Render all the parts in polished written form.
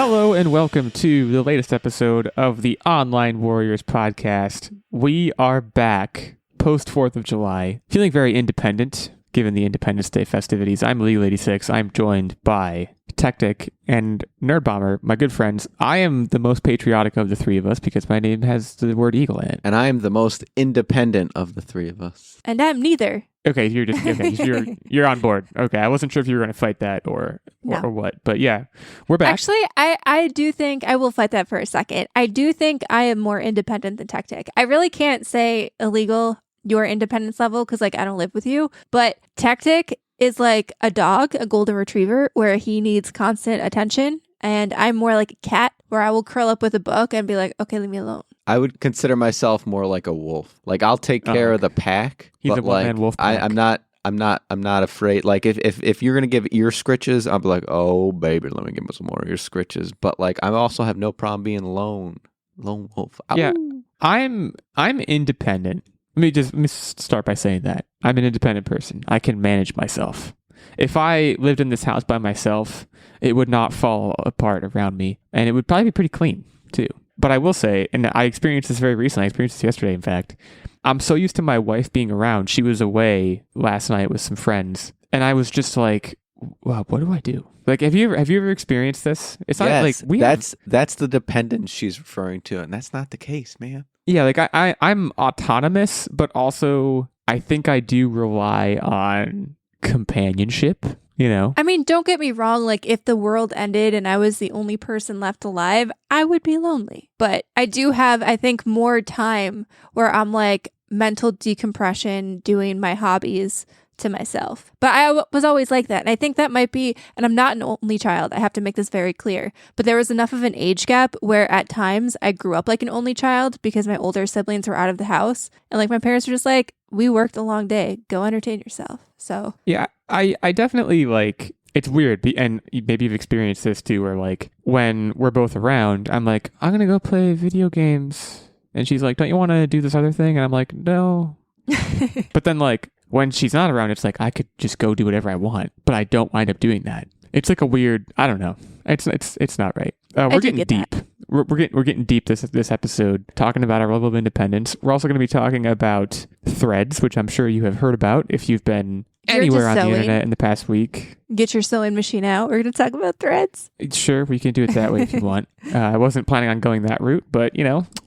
Hello and welcome to the latest episode of the Online Warriors podcast. We are back post 4th of July, feeling very independent given the Independence Day festivities. I'm Illeagle86. I'm joined by Techtic and Nerdbomber, my good friends. I am the most patriotic of the three of us because my name has the word eagle in it. And I am the most independent of the three of us. And I'm neither. Okay, you're on board. Okay, I wasn't sure if you were going to fight that or what, but yeah, we're back. Actually, I do think I will fight that for a second. I do think I am more independent than Techtic. I really can't say Illeagle your independence level because I don't live with you, but Techtic is like a dog, a golden retriever, where he needs constant attention, and I'm more like a cat where I will curl up with a book and be like, okay, leave me alone. I would consider myself more like a wolf. I'll take care of the pack. He's but a one-man wolf pack. I'm not afraid. If you're gonna give ear scritches, I'll be like, oh baby, let me give him some more ear scritches. But I also have no problem being lone wolf. Ow. Yeah, I'm independent. Let me start by saying that I'm an independent person. I can manage myself. If I lived in this house by myself, it would not fall apart around me, and it would probably be pretty clean too. But I will say, and I experienced this very recently, I experienced this yesterday, in fact, I'm so used to my wife being around. She was away last night with some friends, and I was just like, wow, what do I do? Have you ever experienced this? It's not that's the dependence she's referring to, and that's not the case, man. Yeah, I'm autonomous, but also I think I do rely on companionship. I mean, don't get me wrong. If the world ended and I was the only person left alive, I would be lonely. But I do have, I think, more time where I'm mental decompression, doing my hobbies to myself. But I was always like that. And I think that might be, and I'm not an only child. I have to make this very clear. But there was enough of an age gap where at times I grew up like an only child because my older siblings were out of the house. And my parents were just like, we worked a long day. Go entertain yourself. So yeah, I definitely it's weird. And maybe you've experienced this too, where when we're both around, I'm like, I'm going to go play video games. And she's like, don't you want to do this other thing? And I'm like, no. But then when she's not around, it's I could just go do whatever I want, but I don't wind up doing that. It's a weird, I don't know. It's not right. We're getting deep. We're getting deep this episode, talking about our level of independence. We're also going to be talking about Threads, which I'm sure you have heard about if you've been anywhere on the internet in the past week. Get your sewing machine out. We're going to talk about Threads. Sure, we can do it that way if you want. I wasn't planning on going that route, but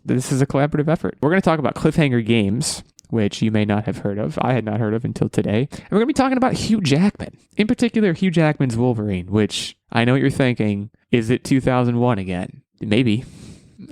this is a collaborative effort. We're going to talk about cliffhanger games, which you may not have heard of. I had not heard of until today. And we're going to be talking about Hugh Jackman. In particular, Hugh Jackman's Wolverine, which I know what you're thinking. Is it 2001 again? Maybe.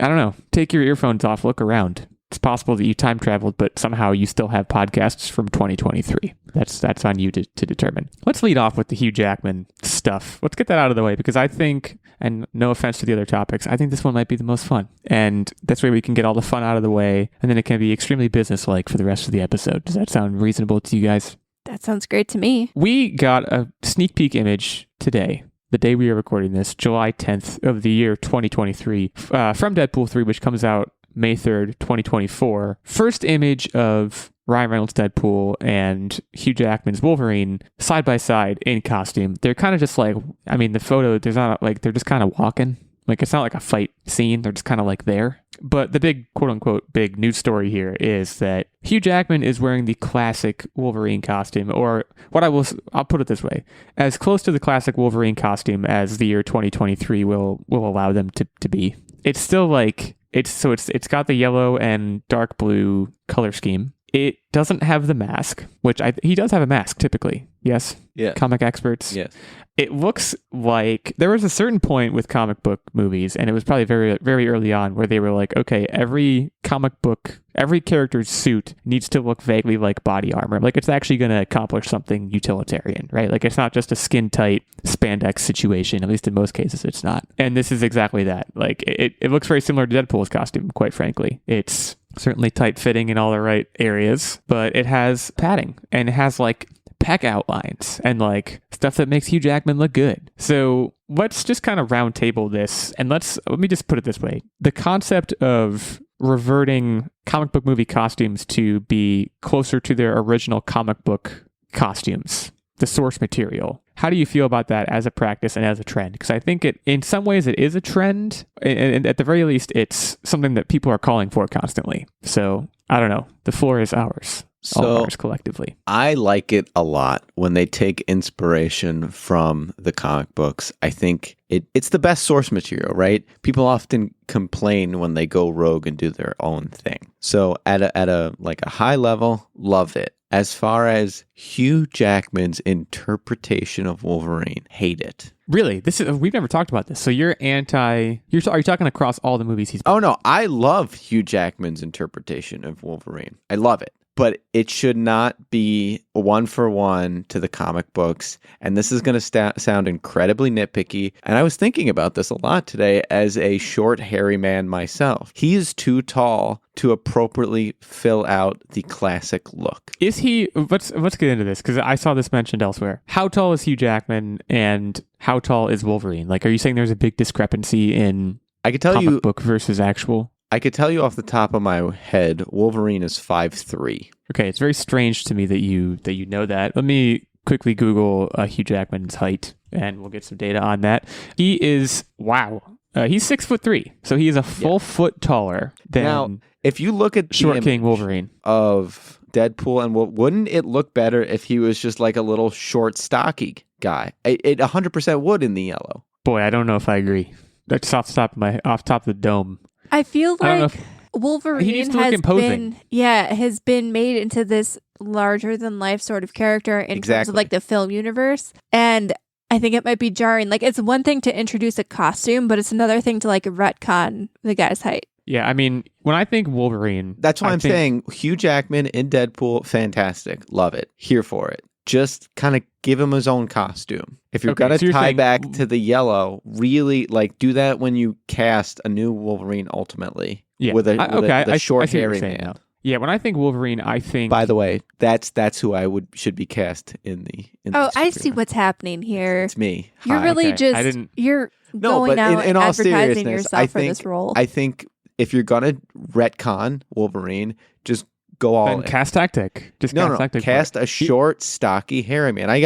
I don't know. Take your earphones off. Look around. It's possible that you time traveled, but somehow you still have podcasts from 2023. That's on you to determine. Let's lead off with the Hugh Jackman stuff. Let's get that out of the way because I think, and no offense to the other topics, I think this one might be the most fun. And that's where we can get all the fun out of the way, and then it can be extremely businesslike for the rest of the episode. Does that sound reasonable to you guys? That sounds great to me. We got a sneak peek image today, the day we are recording this, July 10th of the year 2023, from Deadpool 3, which comes out May 3rd, 2024. First image of Ryan Reynolds' Deadpool and Hugh Jackman's Wolverine side by side in costume. They're kind of just the photo, there's not they're just kind of walking. It's not like a fight scene. They're just kind of there. But the big, quote unquote, big news story here is that Hugh Jackman is wearing the classic Wolverine costume, or I'll put it this way, as close to the classic Wolverine costume as the year 2023 will allow them to be. It's still it's got the yellow and dark blue color scheme. It doesn't have the mask, which he does have a mask typically. Yes. Yeah. Comic experts. Yes. It looks like there was a certain point with comic book movies, and it was probably very, very early on, where they were like, okay, every character's suit needs to look vaguely like body armor. It's actually going to accomplish something utilitarian, right? It's not just a skin tight spandex situation. At least in most cases, it's not. And this is exactly that. It looks very similar to Deadpool's costume, quite frankly. It's certainly tight fitting in all the right areas, but it has padding and it has pec outlines and stuff that makes Hugh Jackman look good. So let's just kind of round table this, and let me just put it this way. The concept of reverting comic book movie costumes to be closer to their original comic book costumes, the source material, how do you feel about that as a practice and as a trend? Because I think in some ways it is a trend, and at the very least, it's something that people are calling for constantly. So I don't know. The floor is ours. All So ours collectively. I like it a lot when they take inspiration from the comic books. I think it's the best source material, right? People often complain when they go rogue and do their own thing. So at a like a high level, love it. As far as Hugh Jackman's interpretation of Wolverine, hate it. Really, we've never talked about this. So you're anti. Are you talking across all the movies he's? Oh no, I love Hugh Jackman's interpretation of Wolverine. I love it. But it should not be one for one to the comic books. And this is going to sound incredibly nitpicky. And I was thinking about this a lot today as a short, hairy man myself. He is too tall to appropriately fill out the classic look. Is he? Let's get into this because I saw this mentioned elsewhere. How tall is Hugh Jackman and how tall is Wolverine? Like, are you saying there's a big discrepancy in I could tell comic you book versus actual? I could tell you off the top of my head, Wolverine is 5'3". Okay, it's very strange to me that you know that. Let me quickly Google Hugh Jackman's height, and we'll get some data on that. He is he's 6'3", so he is a full foot taller than Now, if you look at the Short image King Wolverine of Deadpool, and wouldn't it look better if he was just like a little short, stocky guy? It 100% would in the yellow. Boy, I don't know if I agree. That's off top of the dome. I feel I don't know like if- Wolverine He needs to look imposing. has been made into this larger than life sort of character in terms Exactly. of like the film universe. And I think it might be jarring. Like, it's one thing to introduce a costume, but it's another thing to like retcon the guy's height. Yeah, I mean, when I think Wolverine, That's why I I'm think- saying Hugh Jackman in Deadpool, fantastic. Love it. Here for it. Just kind of give him his own costume. If you're Okay, going so to you're tie saying- back to the yellow, really like do that when you cast a new Wolverine ultimately Yeah, with a I short see what you're hairy saying man. now. Yeah, when I think Wolverine, I think. By the way, that's who I should be cast in the. Oh, I see what's happening here. It's me. You're Hi. really okay. just I didn't- you're No, going but out in all advertising seriousness, yourself I for think this role. I think if you're gonna retcon Wolverine, just go all then in. cast Tactic. Just No, cast no, Tactic. cast a short, stocky, hairy man. I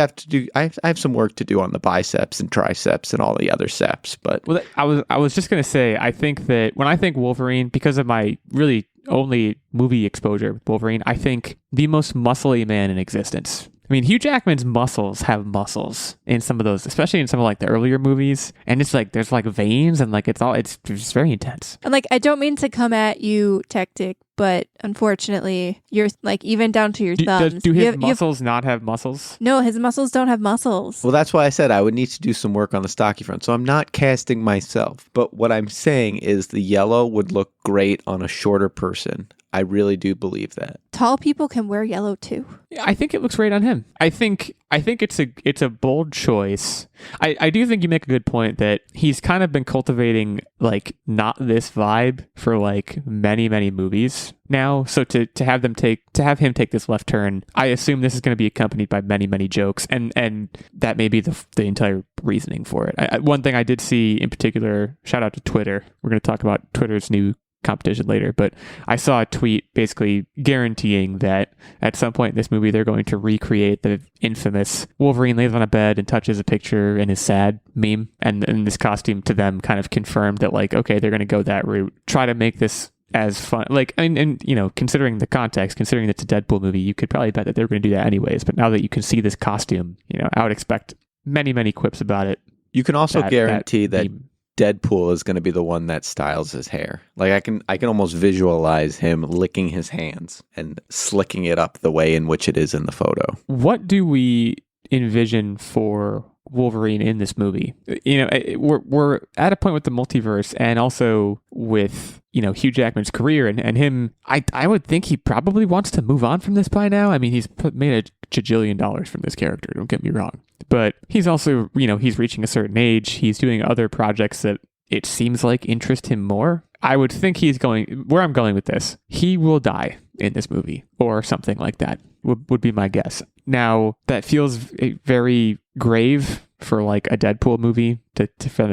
have some work to do on the biceps and triceps and all the other seps, but Well, I was just gonna say, I think that when I think Wolverine, because of my really only movie exposure with Wolverine, I think the most muscly man in existence. I mean, Hugh Jackman's muscles have muscles in some of those, especially in some of like the earlier movies, and it's like there's like veins and like it's just very intense. And like, I don't mean to come at you, Techtic, but unfortunately, you're like even down to your thumbs. Do You his have- you have- muscles not have muscles? No, his muscles don't have muscles. well, that's why I said I would need to do some work on the stocky front. So I'm not casting myself, but what I'm saying is the yellow would look great on a shorter person. I really do believe that. Tall people can wear yellow too. I think it looks great on him. I think it's a bold choice. I do think you make a good point that he's kind of been cultivating like not this vibe for like many movies now. So to have him take this left turn, I assume this is going to be accompanied by many jokes, and that may be the entire reasoning for it. One thing I did see in particular, shout out to Twitter. We're going to talk about Twitter's new competition later, but I saw a tweet basically guaranteeing that at some point in this movie they're going to recreate the infamous Wolverine lays on a bed and touches a picture and is sad meme, and this costume to them kind of confirmed that like, okay, they're going to go that route, try to make this as fun. Like, and you know, considering the context, considering it's a Deadpool movie, you could probably bet that they're going to do that anyways, but now that you can see this costume, you know, I would expect many quips about it. You can also guarantee that meme. Deadpool is going to be the one that styles his hair. Like I can almost visualize him licking his hands and slicking it up the way in which it is in the photo. What do we envision for Wolverine in this movie? You know, we're at a point with the multiverse and also with, you know, Hugh Jackman's career and him. I would think he probably wants to move on from this by now. I mean, he's made a $1 gajillion from this character. Don't get me wrong. But he's also, you know, he's reaching a certain age. He's doing other projects that it seems like interest him more. I would think he's going, where I'm going with this, he will die in this movie or something like that would be my guess. Now, that feels very grave for like a Deadpool movie to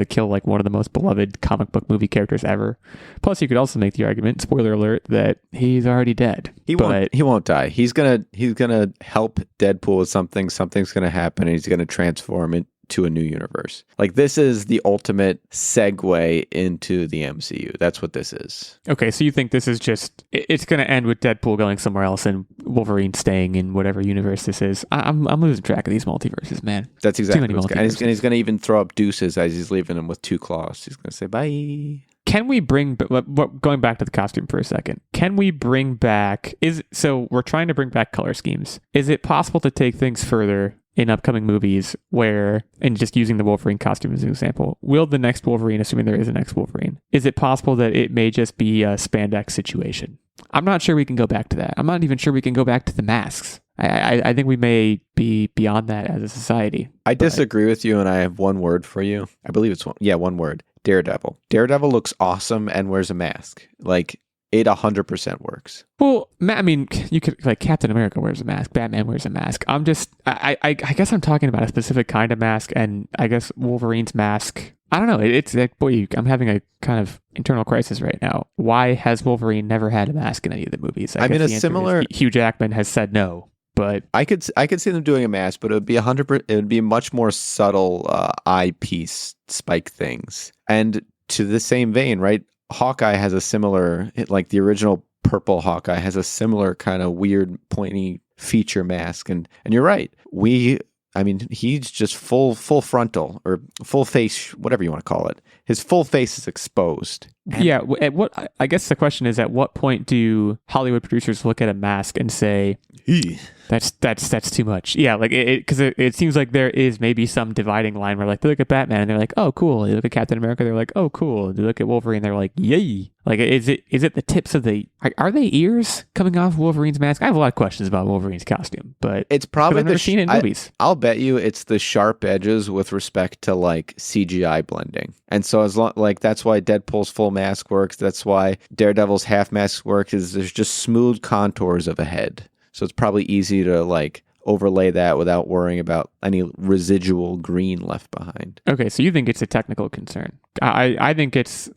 kill like one of the most beloved comic book movie characters ever. Plus, you could also make the argument, spoiler alert, that he's already dead. He won't die. He's gonna help Deadpool with something. Something's gonna happen, and he's gonna transform into a new universe. Like, this is the ultimate segue into the MCU. That's what this is. Okay, so you think this is just, it's going to end with Deadpool going somewhere else and Wolverine staying in whatever universe this is. I'm losing track of these multiverses, man. That's exactly what's going. And he's going to even throw up deuces as he's leaving him with 2 claws. He's going to say bye. Can we bring, going back to the costume for a second, can we bring back, so we're trying to bring back color schemes. Is it possible to take things further in upcoming movies where, and just using the Wolverine costume as an example, will the next Wolverine, assuming there is a next Wolverine, is it possible that it may just be a spandex situation? I'm not sure we can go back to that. I'm not even sure we can go back to the masks. I think we may be beyond that as a society. I disagree with you, and I have one word for you. I believe it's one word. Daredevil. Daredevil looks awesome and wears a mask. Like, it 100% works. Well, I mean, you could, like, Captain America wears a mask, Batman wears a mask. I guess I'm talking about a specific kind of mask, and I guess Wolverine's mask, I don't know. It's like, boy, I'm having a kind of internal crisis right now. Why has Wolverine never had a mask in any of the movies? I mean, a similar, Hugh Jackman has said no. But I could see them doing a mask, but it would be 100%. It would be much more subtle eyepiece spike things. And to the same vein, right? Hawkeye has a similar, like the original purple Hawkeye has a similar kind of weird pointy feature mask. And you're right. He's just full frontal or full face, whatever you want to call it. His full face is exposed. Yeah. I guess the question is, at what point do Hollywood producers look at a mask and say, that's too much? Yeah, like because it seems like there is maybe some dividing line where, like, they look at Batman and they're like, oh, cool. They look at Captain America, they're like, oh, cool. They look at Wolverine, they're like, yay. Like, is it the tips of the, are they ears coming off Wolverine's mask? I have a lot of questions about Wolverine's costume, but it's probably I've never seen it in movies. I'll bet you it's the sharp edges with respect to, like, CGI blending. And so that's why Deadpool's full mask works. That's why Daredevil's half mask works, is there's just smooth contours of a head. So it's probably easy to, like, overlay that without worrying about any residual green left behind. Okay, so you think it's a technical concern. I think it's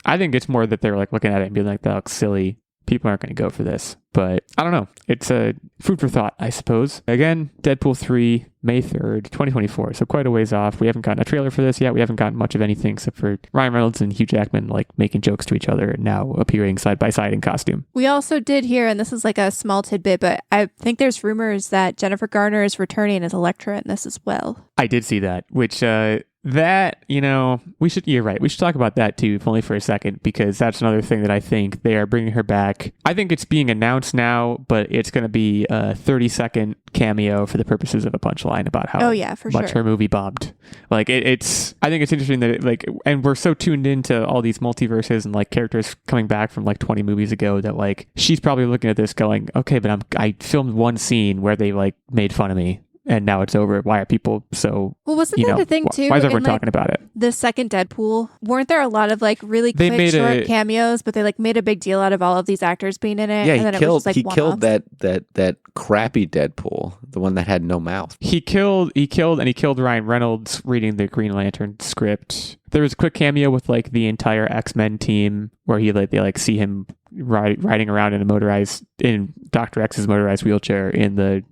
more that they're, like, looking at it and being like, that looks silly. People aren't going to go for this. But I don't know. It's a food for thought, I suppose. Again, Deadpool 3, May 3rd, 2024. So quite a ways off. We haven't gotten a trailer for this yet. We haven't gotten much of anything except for Ryan Reynolds and Hugh Jackman, like, making jokes to each other and now appearing side by side in costume. We also did hear, and this is like a small tidbit, but I think there's rumors that Jennifer Garner is returning as Elektra in this as well. I did see that, which you're right. We should talk about that too, if only for a second, because that's another thing that I think they are bringing her back. I think it's being announced now, but it's going to be a 30-second cameo for the purposes of a punchline about how much her movie bombed. Like, I think it's interesting that and we're so tuned into all these multiverses and, like, characters coming back from, like, 20 movies ago that, like, she's probably looking at this going, okay, but I filmed one scene where they, like, made fun of me. And now it's over. Why are people so... Well, wasn't that the thing, too? Why is everyone talking about it? The second Deadpool, weren't there a lot of, like, really quick, short cameos, but they, like, made a big deal out of all of these actors being in it? Yeah, and then he killed that crappy Deadpool, the one that had no mouth. He killed Ryan Reynolds reading the Green Lantern script. There was a quick cameo with, like, the entire X-Men team where they see him riding around in Dr. X's motorized wheelchair in the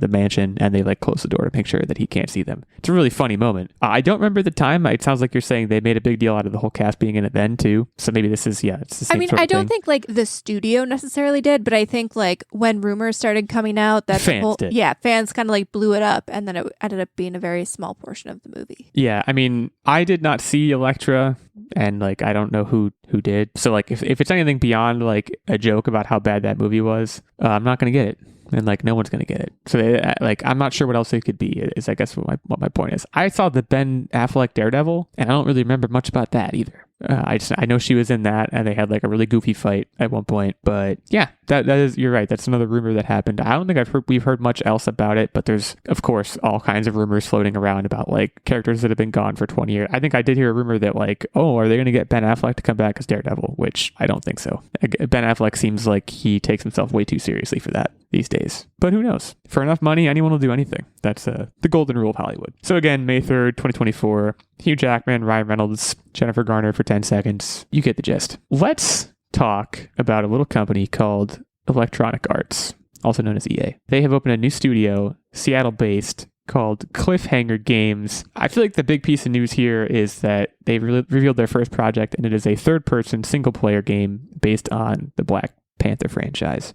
mansion, and they, like, close the door to make sure that he can't see them. It's a really funny moment. I don't remember the time. It sounds like you're saying they made a big deal out of the whole cast being in it then too. So maybe this is, it's the same sort of I don't thing. think, like, the studio necessarily did, but I think, like, when rumors started coming out that fans did. Yeah, fans kind of, like, blew it up, and then it ended up being a very small portion of the movie. Yeah, I mean, I did not see Elektra, and, like, I don't know who did. So, like, if it's anything beyond, like, a joke about how bad that movie was, I'm not going to get it. And, like, no one's going to get it. So, like, I'm not sure what else it could be, is, I guess, what my point is. I saw the Ben Affleck Daredevil, and I don't really remember much about that either. I know she was in that, and they had, like, a really goofy fight at one point. But yeah, that is, you're right. That's another rumor that happened. I don't think we've heard much else about it, but there's, of course, all kinds of rumors floating around about, like, characters that have been gone for 20 years. I think I did hear a rumor that, like, oh, are they going to get Ben Affleck to come back as Daredevil? Which I don't think so. Ben Affleck seems like he takes himself way too seriously for that these days. But who knows? For enough money, anyone will do anything. That's the golden rule of Hollywood. So again, May 3rd, 2024, Hugh Jackman, Ryan Reynolds, Jennifer Garner for 10 seconds. You get the gist. Let's talk about a little company called Electronic Arts, also known as EA. They have opened a new studio, Seattle-based, called Cliffhanger Games. I feel like the big piece of news here is that they've revealed their first project, and it is a third-person single-player game based on the Black Panther franchise.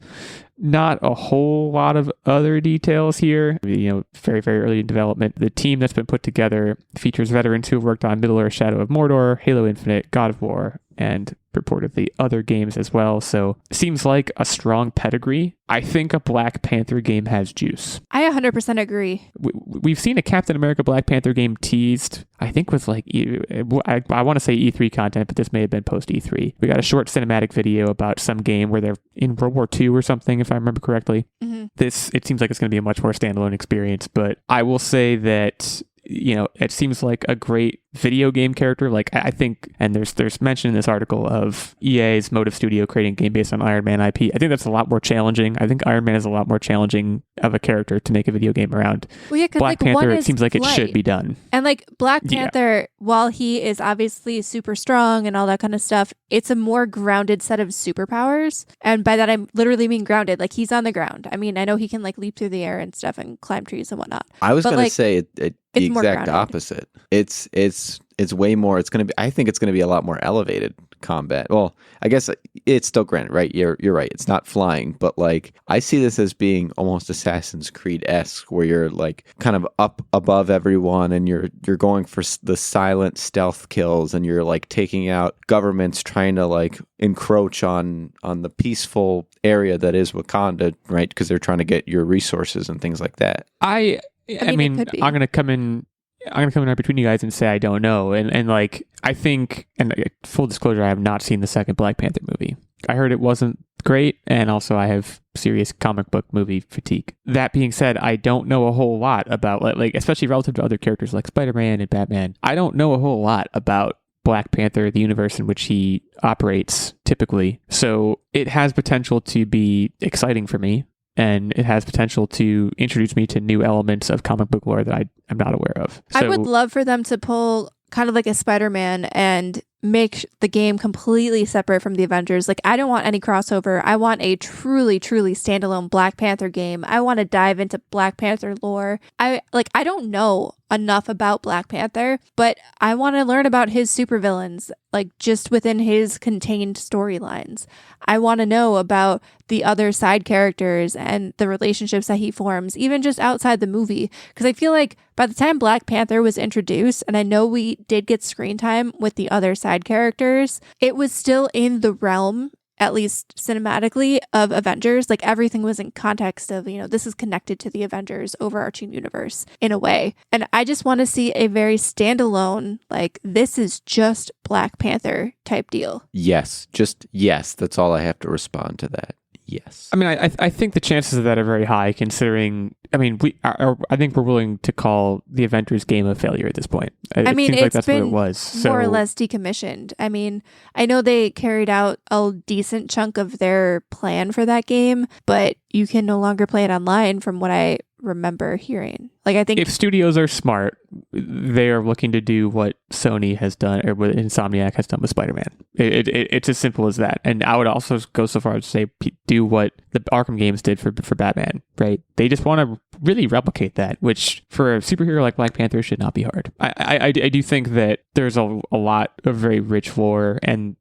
Not a whole lot of other details here. Very, very early in development. The team that's been put together features veterans who have worked on Middle-earth: Shadow of Mordor, Halo Infinite, God of War, and purportedly other games as well. So it seems like a strong pedigree. I think a Black Panther game has juice. I 100% agree. We've seen a Captain America Black Panther game teased, I think with I want to say E3 content, but this may have been post E3. We got a short cinematic video about some game where they're in World War II or something, if I remember correctly. Mm-hmm. It seems like it's going to be a much more standalone experience, but I will say that it seems like a great video game character. Like, I think, and there's mention in this article of EA's Motive Studio creating a game based on Iron Man IP. I think that's a lot more challenging. I think Iron Man is a lot more challenging of a character to make a video game around. Well, yeah, Black Panther, it seems like it should be done. And like Black Panther, while he is obviously super strong and all that kind of stuff, it's a more grounded set of superpowers. And by that, I literally mean grounded. Like, he's on the ground. I mean, I know he can like leap through the air and stuff and climb trees and whatnot. I was going to say the exact opposite. It's way more. I think it's going to be a lot more elevated combat. Well, I guess it's still grounded, right? You're right. It's not flying, but like, I see this as being almost Assassin's Creed-esque, where you're like kind of up above everyone, and you're going for the silent stealth kills, and you're like taking out governments trying to like encroach on the peaceful area that is Wakanda, right? Because they're trying to get your resources and things like that. I mean, I'm gonna come in right between you guys and say I don't know, and like, I think, and full disclosure, I have not seen the second Black Panther movie. I heard it wasn't great, and also I have serious comic book movie fatigue. That being said, I don't know a whole lot about, like, especially relative to other characters like Spider-Man and Batman. I don't know a whole lot about Black Panther, the universe in which he operates typically. So it has potential to be exciting for me, and it has potential to introduce me to new elements of comic book lore that I'm not aware of. So, I would love for them to pull kind of like a Spider-Man and make the game completely separate from the Avengers. Like, I don't want any crossover. I want a truly, truly standalone Black Panther game. I want to dive into Black Panther lore. I don't know enough about Black Panther, but I want to learn about his supervillains, like just within his contained storylines. I want to know about the other side characters and the relationships that he forms, even just outside the movie. Because I feel like by the time Black Panther was introduced, and I know we did get screen time with the other side characters, it was still in the realm, at least cinematically, of Avengers. Like, everything was in context of, this is connected to the Avengers overarching universe in a way. And I just want to see a very standalone, like, this is just Black Panther type deal. Yes. Just yes. That's all I have to respond to that. Yes. I mean, I think the chances of that are very high, considering, I mean, I think we're willing to call the Avengers game a failure at this point. It seems like that's what it was. More or less decommissioned. I mean, I know they carried out a decent chunk of their plan for that game, but you can no longer play it online from what I remember hearing. Like, I think if studios are smart, they are looking to do what Sony has done, or what Insomniac has done with Spider-Man. It's as simple as that. And I would also go so far as to say, do what the Arkham games did for Batman, right? They just want to really replicate that, which for a superhero like Black Panther should not be hard. I do think that there's a lot of very rich lore, and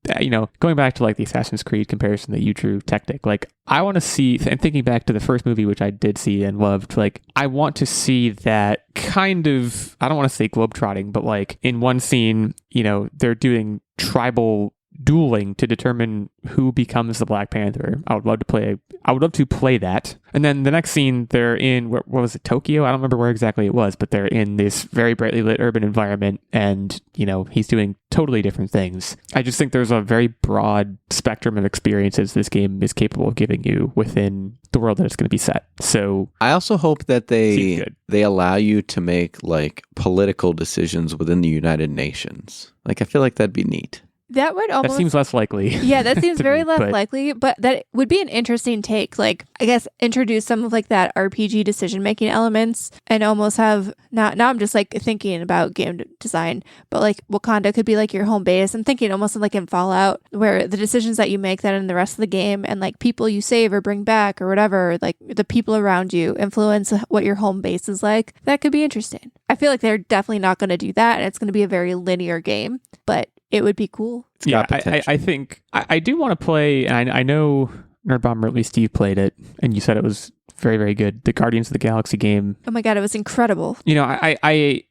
going back to like the Assassin's Creed comparison that you drew, Techtic, like, I want to see, and thinking back to the first movie, which I did see and loved, like, I want to see that kind of, I don't want to say globetrotting, but like in one scene, they're doing tribal dueling to determine who becomes the Black Panther. I would love to play that. And then the next scene, they're in, what was it, Tokyo? I don't remember where exactly it was, but they're in this very brightly lit urban environment, and he's doing totally different things. I just think there's a very broad spectrum of experiences this game is capable of giving you within the world that it's going to be set. So I also hope that they allow you to make like political decisions within the United Nations. Like, I feel like that'd be neat. That would almost... That seems less likely. Yeah, that seems to very me, less but- likely, but that would be an interesting take. Like, I guess introduce some of like that RPG decision-making elements and almost have, now I'm just like thinking about game design, but like Wakanda could be like your home base. I'm thinking almost like in Fallout, where the decisions that you make that in the rest of the game and like people you save or bring back or whatever, like the people around you influence what your home base is like. That could be interesting. I feel like they're definitely not going to do that, and it's going to be a very linear game, but it would be cool. It's got Yeah, potential. I think I do want to play, and I know Nerdbomber, at least Steve played it, and you said it was very, very good. The Guardians of the Galaxy game. Oh my God, it was incredible. You know, I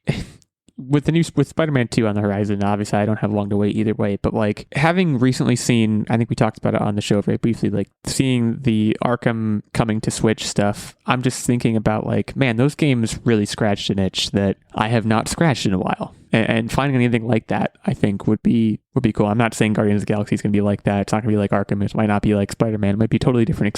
with Spider-Man 2 on the horizon, obviously I don't have long to wait either way, but like having recently seen, I think we talked about it on the show very briefly, like seeing the Arkham coming to Switch stuff, I'm just thinking about like, man, those games really scratched an itch that I have not scratched in a while. And finding anything like that, I think would be cool. I'm not saying Guardians of the Galaxy is going to be like that. It's not going to be like Arkham. It might not be like Spider-Man. It might be a totally different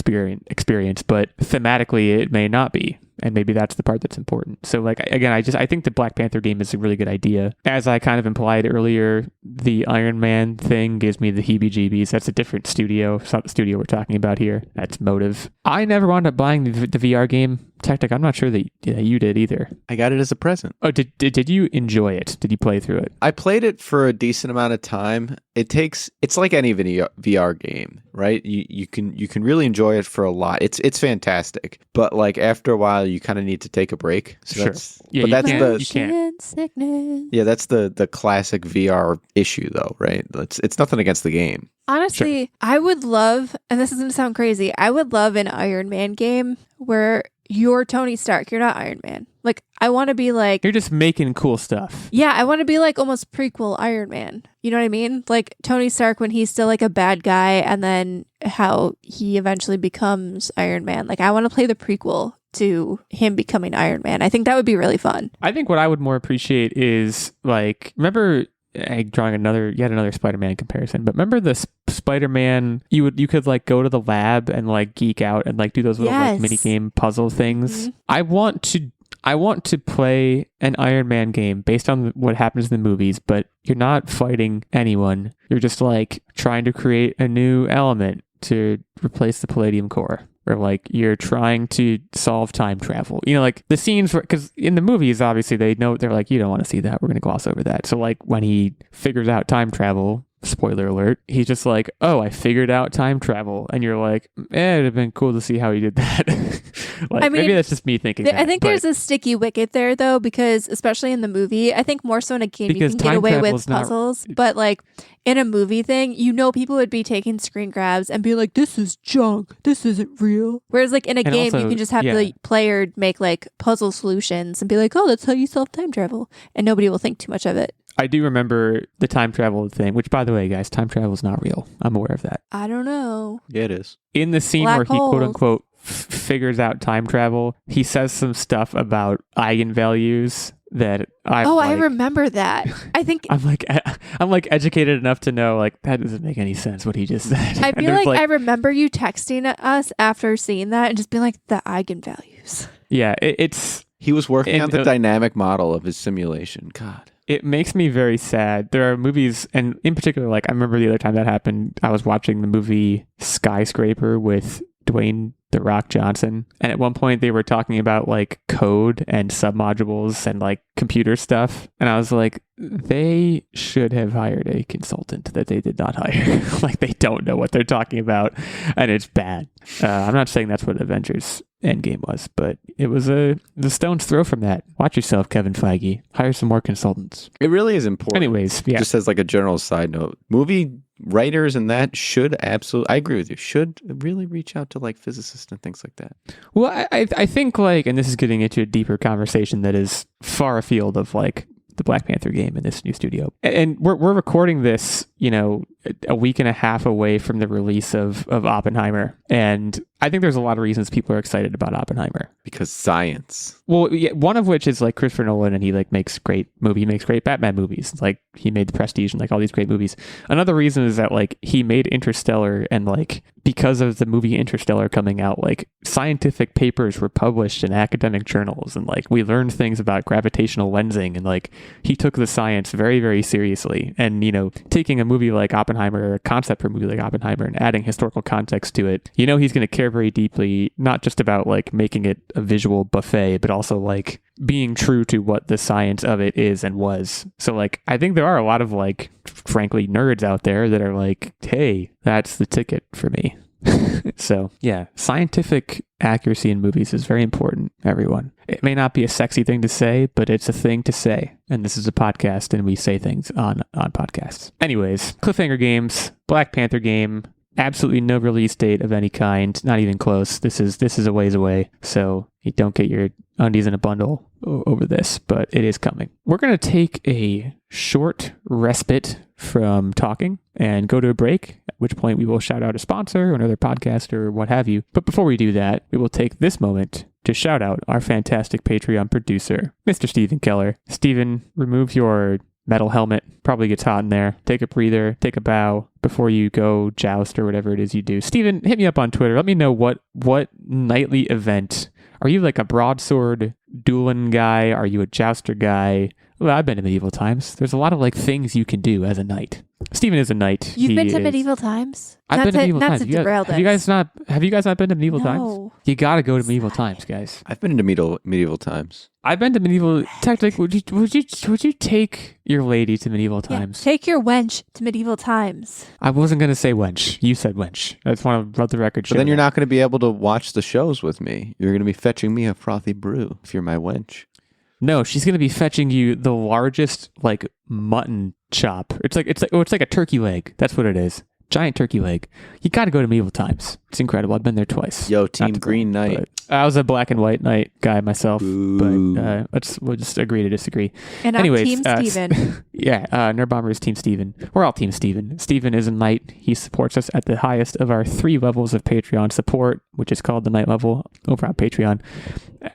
experience, but thematically it may not be. And maybe that's the part that's important. So like, again, I think the Black Panther game is a really good idea. As I kind of implied earlier, the Iron Man thing gives me the heebie-jeebies. That's a different studio. It's not the studio we're talking about here. That's Motive. I never wound up buying the VR game. Techtic, I'm not sure that you did either. I got it as a present. Oh, did you enjoy it? Did you play through it? I played it for a decent amount of time. It's like any VR game, right? You can really enjoy it for a lot. It's fantastic, but like after a while, you kind of need to take a break. So Sure. that's Yeah, but you that's can't- the you can't. Sickness. yeah that's the classic VR issue though, right? It's nothing against the game. Honestly, I would love, and this is going to sound crazy, I would love an Iron Man game where you're Tony Stark. You're not Iron Man. Like, I want to be like, You're just making cool stuff. yeah, I want to be like almost prequel Iron Man. You know what I mean? Like Tony Stark when he's still like a bad guy and then how he eventually becomes Iron Man. Like, I want to play the prequel to him becoming Iron Man. I think that would be really fun. I think what I would more appreciate is like, remember drawing yet another Spider-Man comparison, but remember the Spider-Man, you could like go to the lab and like geek out and like do those little like Yes. mini game puzzle things. Mhm. I want to play an Iron Man game based on what happens in the movies, but you're not fighting anyone. You're just like trying to create a new element to replace the Palladium core. Or like you're trying to solve time travel. You know, like the scenes where, because in the movies, obviously they're like, you don't want to see that. We're going to gloss over that. So like when he figures out time travel, spoiler alert, he's just like, oh, I figured out time travel. And you're like, it'd have been cool to see how he did that. Like, I mean, maybe that's just me thinking that. I think but- there's a sticky wicket there, though, because especially in the movie, I think more so in a game Because you can get time away travel with is not- puzzles, but like in a movie thing, people would be taking screen grabs and be like, "This is junk. This isn't real." Whereas like in a And game, you also- can just have yeah. the player make like puzzle solutions and be like, "Oh, that's how you solve time travel," and nobody will think too much of it. I do remember the time travel thing, which by the way, guys, time travel is not real. I'm aware of that. I don't know. Yeah, it is. In the scene Black where he holes. quote unquote figures out time travel, he says some stuff about eigenvalues that I remember that. I think I'm like educated enough to know like that doesn't make any sense what he just said. I And feel there's, like I remember you texting us after seeing that and just being like the eigenvalues. yeah, it's He was working And, on the dynamic model of his simulation. God. it makes me very sad. There are movies, and in particular, like I remember the other time that happened, I was watching the movie Skyscraper with Dwayne The Rock Johnson, and at one point they were talking about like code and submodules and like computer stuff, and I was like, they should have hired a consultant that they did not hire. Like they don't know what they're talking about, and it's bad. I'm not saying that's what Avengers Endgame was, but it was the stone's throw from that. Watch yourself, Kevin Feige. Hire some more consultants. It really is important. Anyways, yeah. Just as like a general side note, movie writers and that should absolutely, I agree with you, should really reach out to like physicists and things like that. Well, I think like, and this is getting into a deeper conversation that is far afield of like the Black Panther game in this new studio. And we're recording this, a week and a half away from the release of Oppenheimer. And I think there's a lot of reasons people are excited about Oppenheimer. Because science. Well, yeah, one of which is like Christopher Nolan, and he like makes great Batman movies. Like he made The Prestige and like all these great movies. Another reason is that like he made Interstellar, and like because of the movie Interstellar coming out, like scientific papers were published in academic journals, and like we learned things about gravitational lensing, and like he took the science very, very seriously. And you know, taking a movie like Oppenheimer, or a concept for a movie like Oppenheimer, and adding historical context to it, you know, he's going to care very deeply, not just about like making it a visual buffet, but also like being true to what the science of it is and was. So like I think there are a lot of like frankly nerds out there that are like, hey, that's the ticket for me. So yeah, scientific accuracy in movies is very important, everyone. It may not be a sexy thing to say, but it's a thing to say. And this is a podcast, and we say things on podcasts. Anyways, cliffhanger games, Black Panther game, absolutely no release date of any kind, not even close. This is a ways away, so you don't get your undies in a bundle over this, but it is coming. We're going to take a short respite from talking and go to a break, at which point we will shout out a sponsor or another podcast or what have you. But before we do that, we will take this moment to shout out our fantastic Patreon producer, Mr. Stephen Keller. Stephen, remove your metal helmet. Probably gets hot in there. Take a breather, take a bow before you go joust or whatever it is you do. Stephen, hit me up on Twitter. Let me know what nightly event. Are you like a broadsword dueling guy? Are you a jouster guy? Well, I've been to medieval times. There's a lot of like things you can do as a knight. Stephen is a knight. You've been to medieval times? I've been to medieval times. Have you guys not been to medieval times? No. You gotta go to medieval times, guys. I've been into medieval times. I've been to medieval. Techtic, would you take your lady to medieval times? Yeah, take your wench to medieval times. I wasn't gonna say wench. You said wench. I just want to let the record show. But then you're not going to be able to watch the shows with me. You're going to be fetching me a frothy brew if you're my wench. No, she's gonna be fetching you the largest like mutton chop. It's like a turkey leg. That's what it is. Giant turkey leg. You got to go to medieval times. It's incredible. I've been there twice. Yo, Team Green Knight. I was a black and white knight guy myself, Ooh. but we'll just agree to disagree. And anyways, Team Steven. Yeah, Nerdbomber is Team Steven. We're all Team Steven. Steven is a knight. He supports us at the highest of our 3 levels of Patreon support, which is called the Knight level over on Patreon.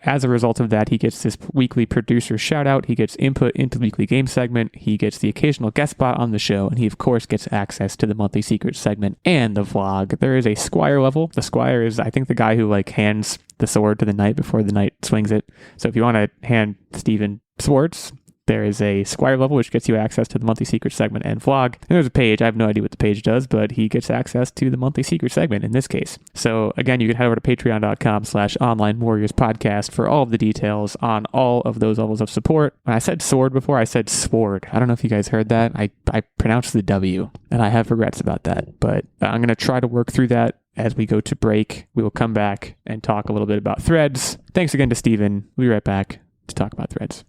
As a result of that, he gets this weekly producer shout out. He gets input into the weekly game segment. He gets the occasional guest spot on the show. And he, of course, gets access to the monthly secrets segment and the vlog. There is a squire level. The squire is, I think, the guy who like hands the sword to the knight before the knight swings it. So if you want to hand Steven swords, there is a squire level, which gets you access to the monthly secret segment and vlog. And there's a page. I have no idea what the page does, but he gets access to the monthly secret segment in this case. So again, you can head over to patreon.com/onlinewarriorspodcast for all of the details on all of those levels of support. When I said sword before, I said sword. I don't know if you guys heard that. I pronounced the W, and I have regrets about that. But I'm going to try to work through that as we go to break. We will come back and talk a little bit about Threads. Thanks again to Steven. We'll be right back to talk about Threads.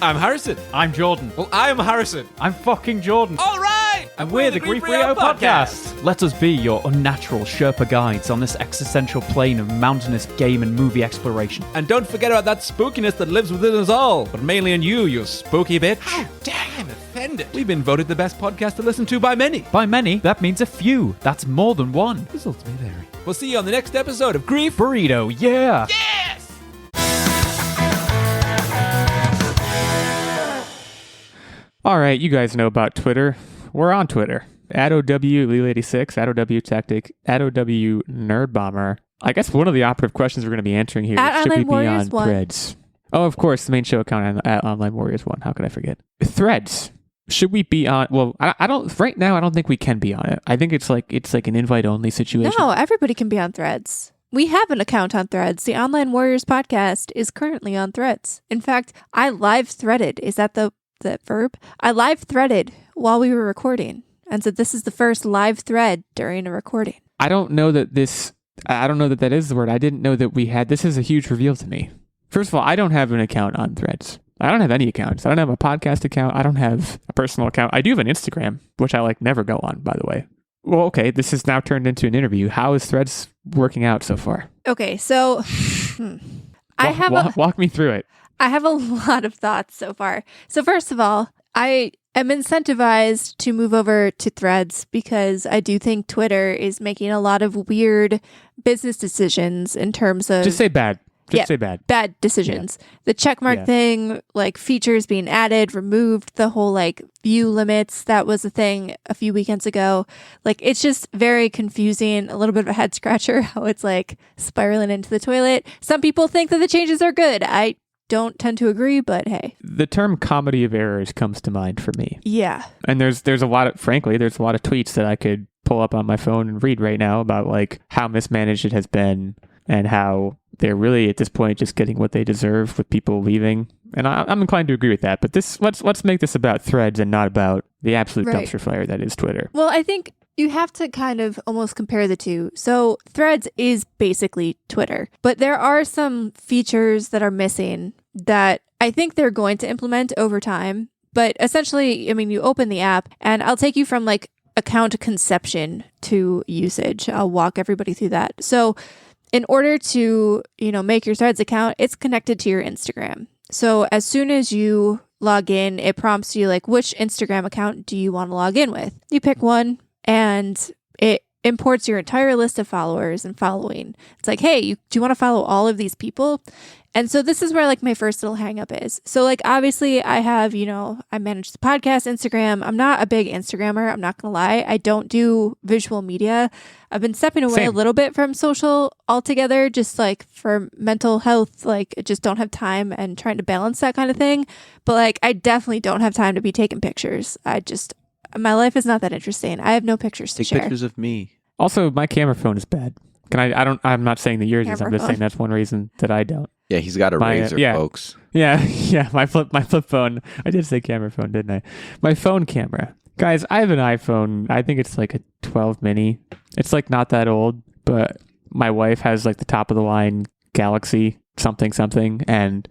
I'm Harrison. I'm Jordan. Well, I'm Harrison. I'm fucking Jordan. All right! And we're the Grief Rio Podcast. Let us be your unnatural Sherpa guides on this existential plane of mountainous game and movie exploration. And don't forget about that spookiness that lives within us all, but mainly in you, you spooky bitch. How dare I'm offended. We've been voted the best podcast to listen to by many. By many, that means a few. That's more than one. Results may vary. We'll see you on the next episode of Grief Burrito, yeah! Yes! All right, you guys know about Twitter. We're on Twitter. @OW86, @OW Techtic, @OW Nerdbomber. I guess one of the operative questions we're going to be answering here is, should we be on Threads? Oh, of course, the main show account at Online Warriors 1. How could I forget? Threads. Should we be on? Well, I don't. Right now, I don't think we can be on it. I think it's like an invite-only situation. No, everybody can be on Threads. We have an account on Threads. The Online Warriors podcast is currently on Threads. In fact, I live threaded. Is that the verb? I live threaded while we were recording, and so this is the first live thread during a recording. I don't know that that is the word. I didn't know that we had. This is a huge reveal to me. First of all, I don't have an account on Threads. I don't have any accounts. I don't have a podcast account. I don't have a personal account. I do have an Instagram, which I never go on, by the way. Well, okay, this has now turned into an interview. How is Threads working out so far? Okay, so walk me through it. I have a lot of thoughts so far. So first of all, I am incentivized to move over to Threads because I do think Twitter is making a lot of weird business decisions in terms of... Just say bad. Just say bad. Bad decisions. Yeah. The checkmark thing, like features being added, removed, the whole like view limits, that was a thing a few weekends ago. Like it's just very confusing, a little bit of a head scratcher how it's like spiraling into the toilet. Some people think that the changes are good. I don't tend to agree, but hey. The term comedy of errors comes to mind for me. Yeah. And there's a lot of, frankly, there's a lot of tweets that I could pull up on my phone and read right now about like how mismanaged it has been and how they're really at this point just getting what they deserve with people leaving. And I'm inclined to agree with that. But let's make this about Threads and not about the absolute dumpster fire that is Twitter. Well, I think you have to kind of almost compare the two. So Threads is basically Twitter, but there are some features that are missing that I think they're going to implement over time. But essentially, I mean, you open the app and I'll take you from like account conception to usage. I'll walk everybody through that. So in order to, make your Threads account, it's connected to your Instagram. So as soon as you log in, it prompts you like, which Instagram account do you want to log in with? You pick one and it imports your entire list of followers and following. It's like, hey, do you want to follow all of these people? And so this is where like my first little hang up is. So like obviously I have, I manage the podcast Instagram. I'm not a big Instagrammer. I'm not going to lie. I don't do visual media. I've been stepping away a little bit from social altogether, just like for mental health, like I just don't have time and trying to balance that kind of thing. But like I definitely don't have time to be taking pictures. My life is not that interesting. I have no pictures to share. Take pictures of me. Also, my camera phone is bad. I'm not saying that yours is. I'm just saying that's one reason that I don't. Yeah, he's got a Razor, folks. Yeah, my flip phone. I did say camera phone, didn't I? My phone camera. Guys, I have an iPhone. I think it's like a 12 mini. It's like not that old, but my wife has like the top of the line Galaxy something. And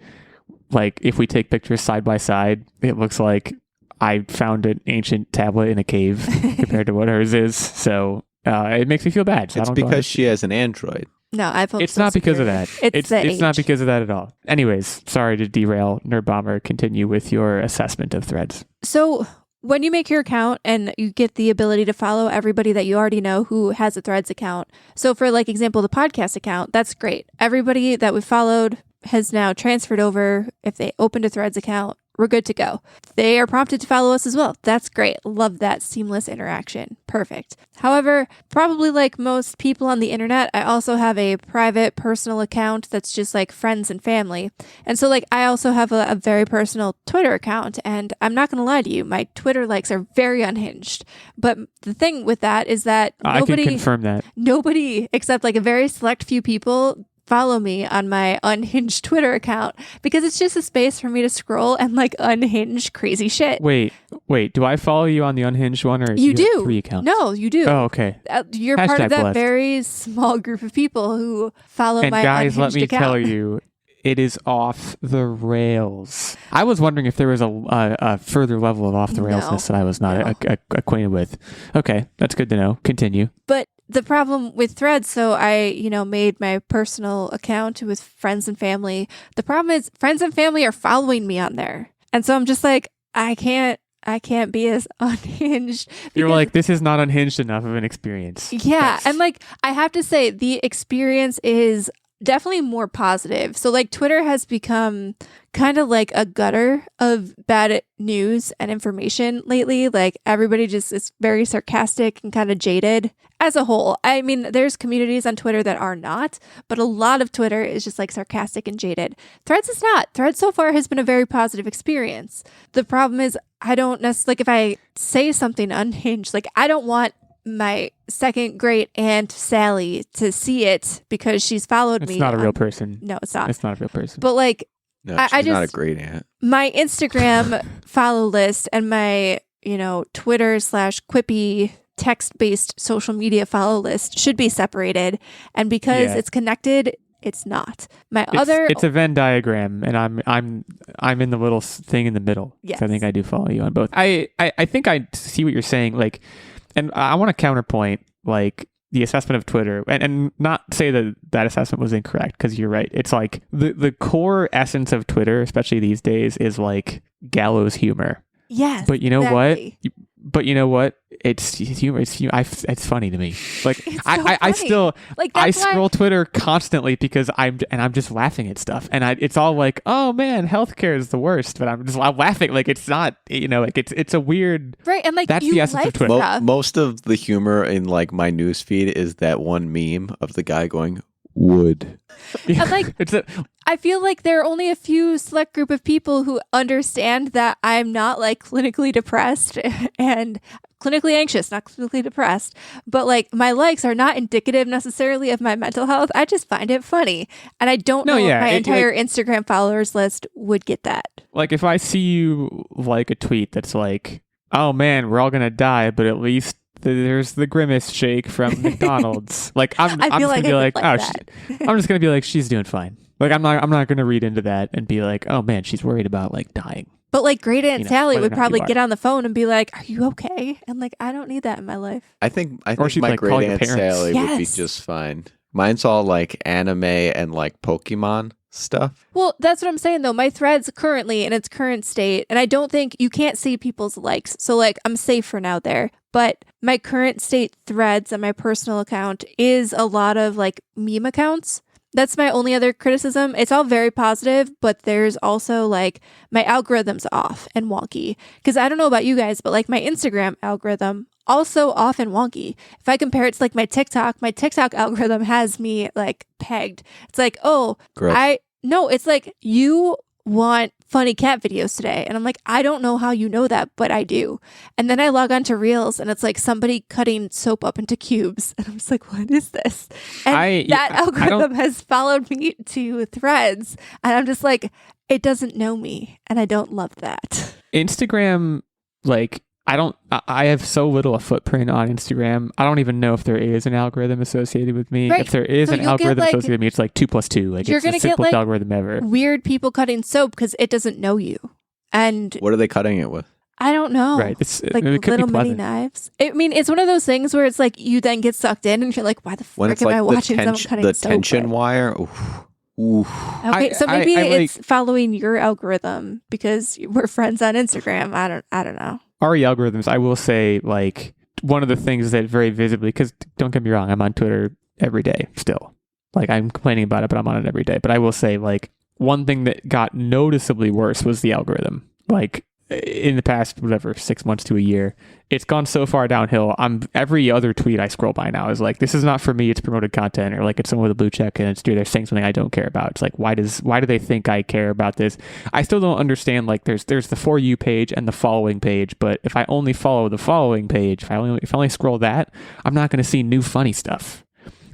like if we take pictures side by side, it looks like I found an ancient tablet in a cave compared to what hers is. So it makes me feel bad. So it's because she has an Android. No, iPhone. It's not because of that. It's not because of that at all. Anyways, sorry to derail. Nerdbomber, continue with your assessment of Threads. So when you make your account and you get the ability to follow everybody that you already know who has a Threads account. So for like example, the podcast account, that's great. Everybody that we followed has now transferred over. If they opened a Threads account, we're good to go. They are prompted to follow us as well. That's great. Love that seamless interaction. Perfect. However, probably like most people on the internet, I also have a private personal account that's just like friends and family. And so like I also have a very personal Twitter account, and I'm not going to lie to you, my Twitter likes are very unhinged. But the thing with that is that I can confirm that. Nobody except like a very select few people follow me on my unhinged Twitter account because it's just a space for me to scroll and like unhinge crazy shit. Wait, do I follow you on the unhinged one, or you do have 3 accounts? No, you do. Oh, okay. You're part of that very small group of people who follow my guys, unhinged let me account. tell you, it is off the rails. I was wondering if there was a further level of off the railsness that I was not acquainted with. Okay, that's good to know. Continue. But the problem with Threads, so I, made my personal account with friends and family. The problem is friends and family are following me on there. And so I'm just like, I can't be as unhinged. You're like, this is not unhinged enough of an experience. Yeah. Yes. And like, I have to say the experience is definitely more positive. So like Twitter has become kind of like a gutter of bad news and information lately. Like everybody just is very sarcastic and kind of jaded as a whole. I mean, there's communities on Twitter that are not, but a lot of Twitter is just like sarcastic and jaded. Threads is not. Threads so far has been a very positive experience. The problem is I don't necessarily, like if I say something unhinged, like I don't want my second great aunt Sally to see it because she's followed me. It's not a real person. No, it's not. It's not a real person. But like, no, she's not a great aunt. My Instagram follow list and my, Twitter /Quippy text-based social media follow list should be separated. And because it's connected, it's not. It's a Venn diagram, and I'm in the little thing in the middle. Yes. So I think I do follow you on both. I think I see what you're saying. Like, and I want to counterpoint like the assessment of Twitter and not say that assessment was incorrect, because you're right. It's like the core essence of Twitter, especially these days, is like gallows humor. Yes. But you know exactly. what? But you know what? It's humor. It's funny to me. Like It's so I funny. still Like, I that's why- scroll Twitter constantly because I'm just laughing at stuff, and it's all like, oh man, healthcare is the worst. But I'm laughing like it's not. Like it's a weird. Right, and like That's you the essence of like Twitter. stuff. Most of the humor in like my news feed is that one meme of the guy going wood. And, like, it's a, I feel like there are only a few select group of people who understand that I'm not like clinically depressed and clinically anxious, not clinically depressed, but like my likes are not indicative necessarily of my mental health. I just find it funny. And I don't know if my entire Instagram followers list would get that. like if I see you like a tweet that's like, oh man, we're all gonna die, but at least there's the grimace shake from McDonald's. Like I'm just gonna be like, I'm just gonna be like, she's doing fine. Like I'm not gonna read into that and be like, oh man, she's worried about like dying. But like great Aunt Sally whether or would not probably you are. get on the phone and be like, are you okay? And like, I don't need that in my life. I think she'd, my like, call great your Aunt parents. Sally would be Yes. just fine. Mine's all like anime and like Pokemon stuff. Well, that's what I'm saying though. My threads currently in its current state, and I don't think you can't see people's likes. So like I'm safe for now there. But my current state threads on my personal account is a lot of like meme accounts. That's my only other criticism. It's all very positive, but there's also like my algorithm's off and wonky. Because I don't know about you guys, but like my Instagram algorithm also off and wonky. If I compare it to like my TikTok algorithm has me like pegged. It's like, oh, Gross. it's like you want funny cat videos today. And I'm like, I don't know how you know that, but I do. And then I log on to Reels and it's like somebody cutting soap up into cubes. And I'm just like, what is this? And that algorithm has followed me to Threads. And I'm just like, it doesn't know me. And I don't love that. Instagram, like I have so little a footprint on Instagram. I don't even know if there is an algorithm associated with me. Right. If there is So an you'll get, algorithm like- associated with me, it's like 2 + 2. Like You're it's the gonna get, simplest like, algorithm ever. Weird people cutting soap because it doesn't know you. And What are they cutting it with? I don't know. Right. It's Like it could little be mini pleasant. knives. I mean, it's one of those things where it's like you then get sucked in and you're like, why the When frick it's am like I watching someone cutting the soap? tension wire. Oof. Oof. Okay, so I- maybe I it's following your algorithm because we're friends on Instagram. I don't know. RE algorithms, I will say, like, one of the things that very visibly, because don't get me wrong, I'm on Twitter every day still. Like, I'm complaining about it, but I'm on it every day. But I will say, like, one thing that got noticeably worse was the algorithm. Like, in the past, 6 months to a year, it's gone so far downhill. Every other tweet I scroll by now is like, this is not for me, it's promoted content, or like it's someone with a blue check and they're saying something I don't care about. It's like, why do they think I care about this? I still don't understand, like there's the For You page and the following page, but if I only follow the following page, if I only scroll that, I'm not going to see new funny stuff.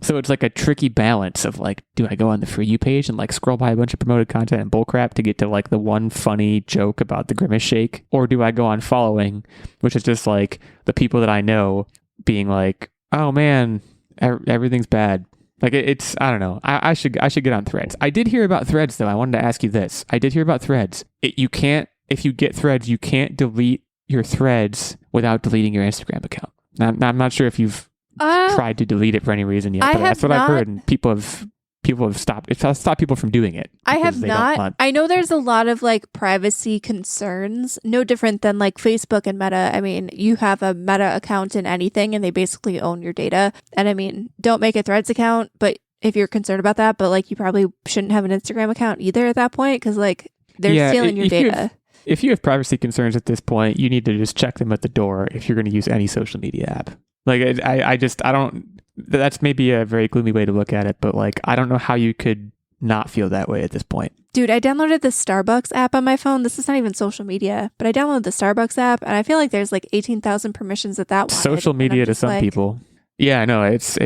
So it's like a tricky balance of like, do I go on the For You page and like scroll by a bunch of promoted content and bullcrap to get to like the one funny joke about the grimace shake? Or do I go on following, which is just like the people that I know being like, oh man, everything's bad. Like it's, I don't know. I should get on Threads. I did hear about Threads though. I wanted to ask you this. I did hear about Threads. If you get Threads, you can't delete your Threads without deleting your Instagram account. Now, I'm not sure if you've tried to delete it for any reason yet, but that's what I've heard, and people have stopped. It's stopped people from doing it. I have because they don't not. want- I know there's a lot of like privacy concerns, no different than like Facebook and Meta. I mean, you have a Meta account in anything and they basically own your data. And I mean, don't make a Threads account, but if you're concerned about that, but like you probably shouldn't have an Instagram account either at that point because like they're stealing your data. If you have privacy concerns at this point, you need to just check them at the door if you're going to use any social media app. Like, I don't, that's maybe a very gloomy way to look at it, but like, I don't know how you could not feel that way at this point. Dude, I downloaded the Starbucks app on my phone. This is not even social media, but I downloaded the Starbucks app and I feel like there's like 18,000 permissions that wanted. Social And media I'm to just some like, people. Yeah, I know. It's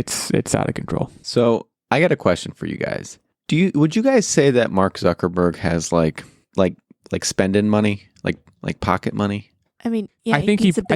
out of control. So I got a question for you guys. Would you guys say that Mark Zuckerberg has like spending money, like pocket money? I mean, yeah, I think he could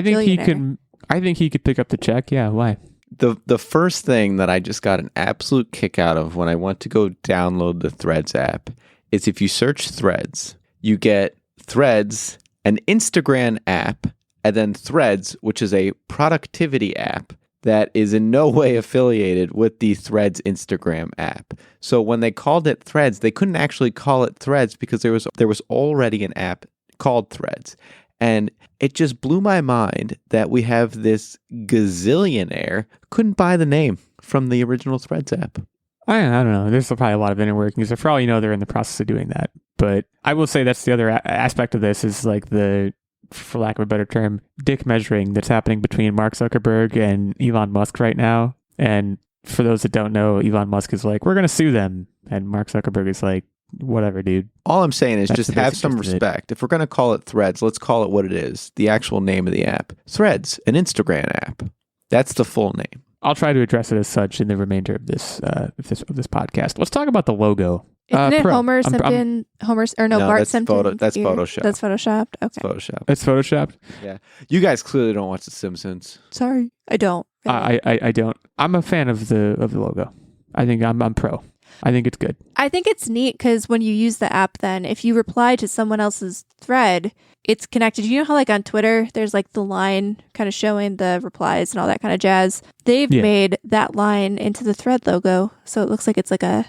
pick up the check. Yeah, why? The first thing that I just got an absolute kick out of when I went to go download the Threads app is if you search Threads, you get Threads, an Instagram app, and then Threads, which is a productivity app that is in no way affiliated with the Threads Instagram app. So when they called it Threads, they couldn't actually call it Threads because there was already an app called Threads. And it just blew my mind that we have this gazillionaire couldn't buy the name from the original Threads app. I don't know. There's probably a lot of inner workings. For all you know, they're in the process of doing that. But I will say that's the other aspect of this is like the, for lack of a better term, dick measuring that's happening between Mark Zuckerberg and Elon Musk right now. And for those that don't know, Elon Musk is like, we're going to sue them. And Mark Zuckerberg is like, whatever, dude. All I'm saying is That's just the have basic some gist of it. respect. If we're going to call it Threads, let's call it what it is. The actual name of the app. Threads, an Instagram app. That's the full name. I'll try to address it as such in the remainder of this podcast. Let's talk about the logo. Isn't it Pro. Homer I'm- Simpson? Bart that's Simpson. that's Photoshop. That's photoshopped. Okay. It's Photoshop. It's photoshopped. Yeah. You guys clearly don't watch The Simpsons. Sorry, I don't. I don't. I'm a fan of the logo. I think I'm pro. I think it's good. I think it's neat because when you use the app, then if you reply to someone else's thread, it's connected. You know how like on Twitter, there's like the line kind of showing the replies and all that kind of jazz. They've made that line into the thread logo, so it looks like it's like a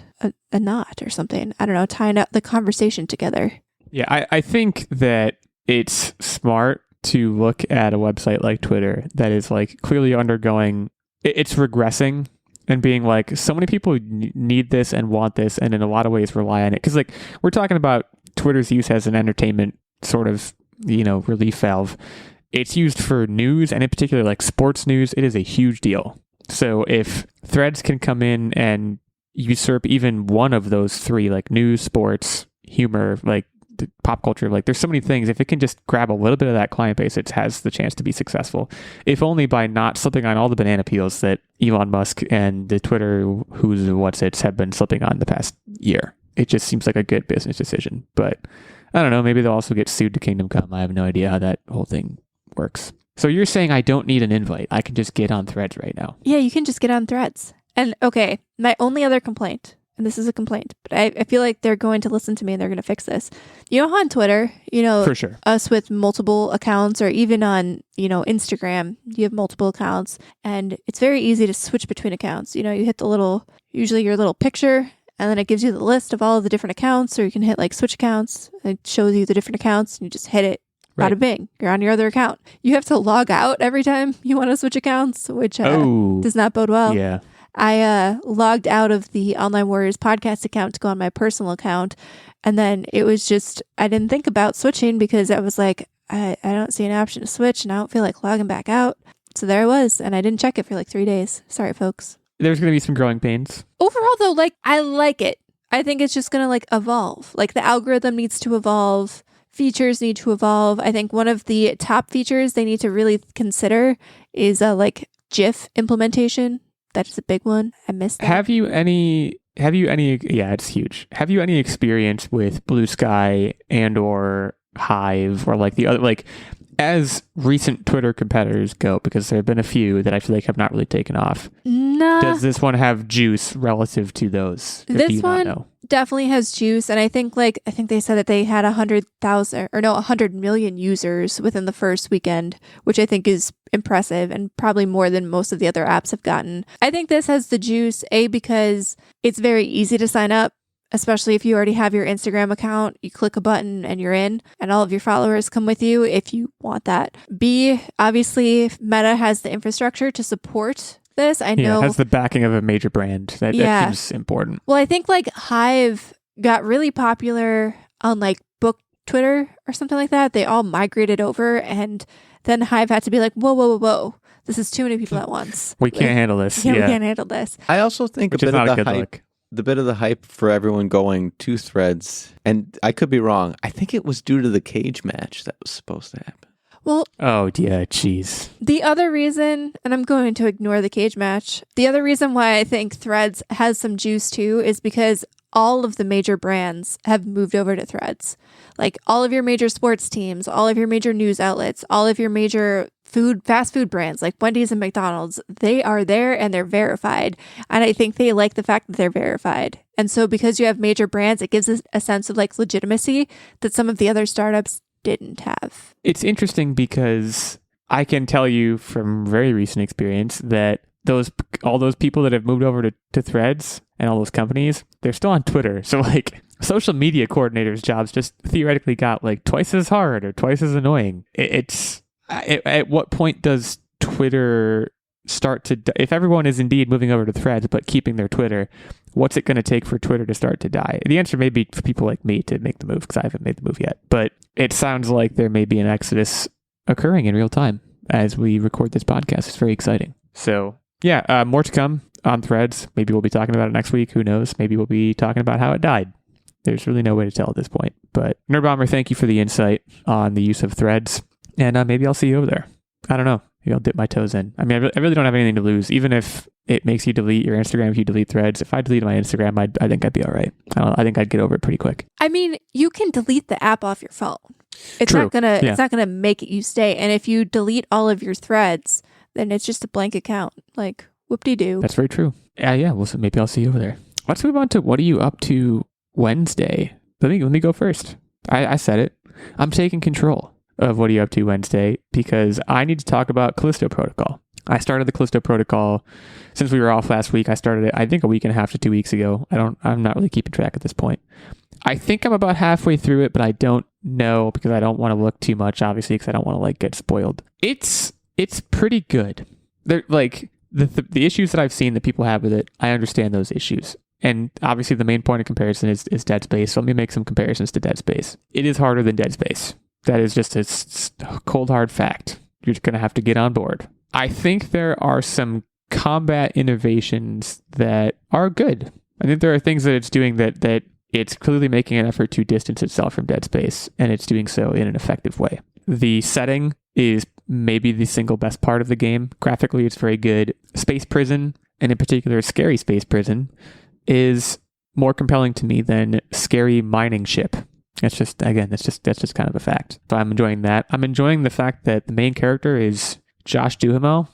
knot or something. I don't know, tying up the conversation together. Yeah, I think that it's smart to look at a website like Twitter that is like clearly undergoing. It's regressing. And being like, so many people need this and want this, and in a lot of ways rely on it. Because like we're talking about Twitter's use as an entertainment sort of, relief valve. It's used for news, and in particular like sports news. It is a huge deal. So if Threads can come in and usurp even one of those three, like news, sports, humor, like pop culture, like there's so many things. If it can just grab a little bit of that client base, it has the chance to be successful. If only by not slipping on all the banana peels that Elon Musk and the Twitter who's and what's its have been slipping on the past year. It just seems like a good business decision. But I don't know, maybe they'll also get sued to Kingdom Come. I have no idea how that whole thing works. So you're saying I don't need an invite. I can just get on Threads right now. Yeah, you can just get on Threads. And okay, my only other complaint, and this is a complaint, but I feel like they're going to listen to me and they're going to fix this. You know how on Twitter, For sure. us with multiple accounts, or even on, Instagram, you have multiple accounts, and it's very easy to switch between accounts. You hit usually your little picture, and then it gives you the list of all of the different accounts, or you can hit like switch accounts. It shows you the different accounts, and you just hit it. Right. Bada bing, you're on your other account. You have to log out every time you want to switch accounts, which does not bode well. Yeah. I logged out of the Online Warriors podcast account to go on my personal account. And then it was just, I didn't think about switching because I was like, I don't see an option to switch and I don't feel like logging back out. So there I was. And I didn't check it for like 3 days. Sorry, folks. There's going to be some growing pains. Overall, though, like, I like it. I think it's just going to like evolve. Like the algorithm needs to evolve. Features need to evolve. I think one of the top features they need to really consider is like GIF implementation. That is a big one. I missed that. Have you any, yeah, it's huge. Have you any experience with Blue Sky and or Hive or like the other, like as recent Twitter competitors go, because there have been a few that I feel like have not really taken off. Nah. Does this one have juice relative to those? Or do This you not one know? definitely has juice, and I think they said that they had 100 million users within the first weekend, which I think is impressive and probably more than most of the other apps have gotten. I think this has the juice, because it's very easy to sign up, especially if you already have your Instagram account. You click a button and you're in, and all of your followers come with you if you want that. B, obviously, Meta has the infrastructure to support this. I know it has the backing of a major brand. That seems important. Well, I think like Hive got really popular on like book Twitter or something like that. They all migrated over, and then Hive had to be like, whoa. This is too many people at once. We can't handle this. We can't handle this. I also think Which a is bit not a of the good hype. look. The bit of the hype for everyone going to Threads, and I could be wrong. I think it was due to the cage match that was supposed to happen. Well, Oh, yeah, jeez. the other reason, and I'm going to ignore the cage match, the other reason why I think Threads has some juice too is because all of the major brands have moved over to Threads. Like all of your major sports teams, all of your major news outlets, all of your major fast food brands like Wendy's and McDonald's, they are there and they're verified. And I think they like the fact that they're verified. And so because you have major brands, it gives us a sense of like legitimacy that some of the other startups didn't have. It's interesting because I can tell you from very recent experience that all those people that have moved over to Threads and all those companies, they're still on Twitter. So like social media coordinators' jobs just theoretically got like twice as hard or twice as annoying. At what point does Twitter start to, if everyone is indeed moving over to Threads but keeping their Twitter, what's it going to take for Twitter to start to die? The answer may be for people like me to make the move, because I haven't made the move yet. But it sounds like there may be an exodus occurring in real time as we record this podcast. It's very exciting. So yeah, more to come on Threads. Maybe we'll be talking about it next week. Who knows? Maybe we'll be talking about how it died. There's really no way to tell at this point. But Nerdbomber, thank you for the insight on the use of Threads. And maybe I'll see you over there. I don't know. Maybe I'll dip my toes in. I mean, I really don't have anything to lose. Even if it makes you delete your Instagram, if you delete Threads, if I deleted my Instagram, I think I'd be all right. I think I'd get over it pretty quick. I mean, you can delete the app off your phone. It's True. not gonna Yeah. it's not gonna make it you stay. And if you delete all of your threads, then it's just a blank account. Like whoop-de-doo. That's very true. Yeah. Well, so maybe I'll see you over there. Let's move on to what are you up to Wednesday? Let me go first. I said it. I'm taking control of what are you up to Wednesday because I need to talk about Callisto Protocol. I started the Callisto Protocol since we were off last week. I started it, I think, a week and a half to 2 weeks ago. I'm not really keeping track at this point. I think I'm about halfway through it, but I don't know because I don't want to look too much, obviously, because I don't want to like get spoiled. It's pretty good. They're like the issues that I've seen that people have with it. I understand those issues. And obviously the main point of comparison is Dead Space. So let me make some comparisons to Dead Space. It is harder than Dead Space. That is just a cold, hard fact. You're going to have to get on board. I think there are some combat innovations that are good. I think there are things that it's doing that it's clearly making an effort to distance itself from Dead Space, and it's doing so in an effective way. The setting is maybe the single best part of the game. Graphically, it's very good. Space Prison, and in particular, Scary Space Prison, is more compelling to me than Scary Mining Ship. That's just kind of a fact. So I'm enjoying that. I'm enjoying the fact that the main character is Josh Duhamel.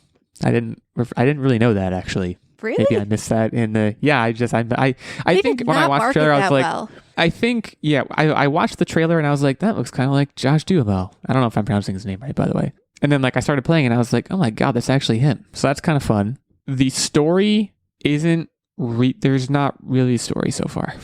I didn't really know that, actually. Really? Maybe I missed that in the. Yeah, I They think did when I not watched the market trailer, I was that like, well. I think, yeah, I watched the trailer and I was like, that looks kind of like Josh Duhamel. I don't know if I'm pronouncing his name right, by the way. And then like I started playing and I was like, oh my God, that's actually him. So that's kind of fun. The story isn't. There's not really a story so far.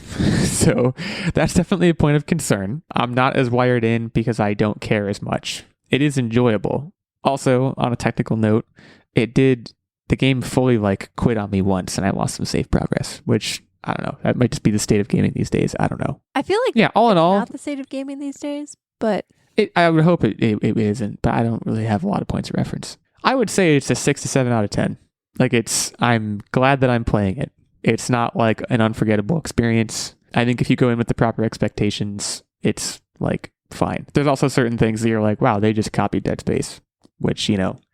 So that's definitely a point of concern. I'm not as wired in because I don't care as much. It is enjoyable. Also, on a technical note, the game fully like quit on me once and I lost some save progress, which I don't know. That might just be the state of gaming these days. I don't know. I feel like Yeah, all in it's all, not the state of gaming these days, but I would hope it isn't, but I don't really have a lot of points of reference. I would say it's a 6 to 7 out of 10. Like I'm glad that I'm playing it. It's not like an unforgettable experience. I think if you go in with the proper expectations, it's like fine. There's also certain things that you're like, wow, they just copied Dead Space, which,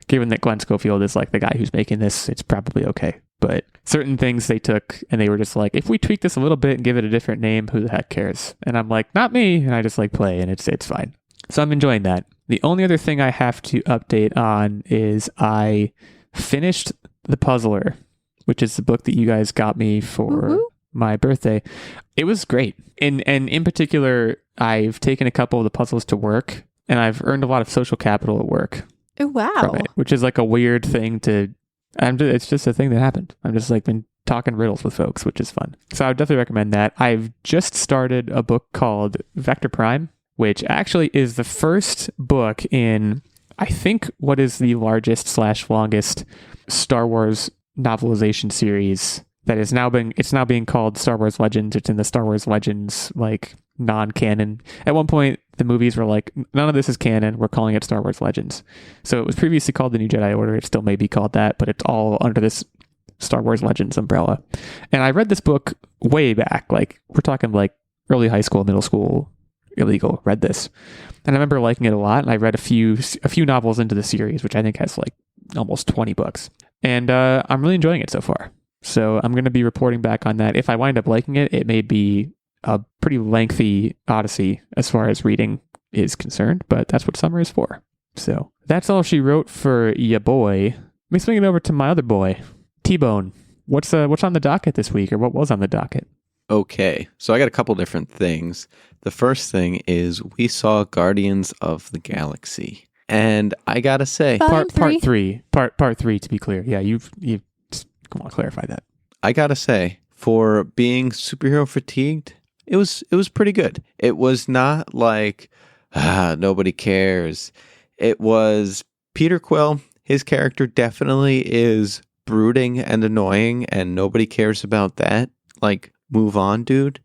given that Glenn Schofield is like the guy who's making this, it's probably okay. But certain things they took and they were just like, if we tweak this a little bit and give it a different name, who the heck cares? And I'm like, not me. And I just like play and it's fine. So I'm enjoying that. The only other thing I have to update on is I finished The Puzzler, which is the book that you guys got me for my birthday. It was great. And in particular, I've taken a couple of the puzzles to work and I've earned a lot of social capital at work. oh, wow. From it, which is like a weird thing it's just a thing that happened. I'm just like been talking riddles with folks, which is fun. So I would definitely recommend that. I've just started a book called Vector Prime, which actually is the first book in, I think, what is the largest / longest Star Wars novelization series that is now being called Star Wars Legends. It's in the Star Wars Legends like non-canon. At one point, the movies were like, none of this is canon. We're calling it Star Wars Legends. So it was previously called The New Jedi Order. It still may be called that, but it's all under this Star Wars Legends umbrella. And I read this book way back, like we're talking like early high school, middle school, Illeagle. Read this, and I remember liking it a lot. And I read a few novels into the series, which I think has like almost 20 books. And I'm really enjoying it so far. So I'm going to be reporting back on that. If I wind up liking it, it may be a pretty lengthy odyssey as far as reading is concerned, but that's what summer is for. So that's all she wrote for ya boy. Let me swing it over to my other boy, T-Bone. What's on the docket this week, or what was on the docket? Okay, so I got a couple different things. The first thing is we saw Guardians of the Galaxy, and I gotta say, Volume Part three to be clear. Yeah, you come on, clarify that. I gotta say, for being superhero fatigued, it was pretty good. It was not like nobody cares. It was Peter Quill. His character definitely is brooding and annoying, and nobody cares about that. Like, move on, dude.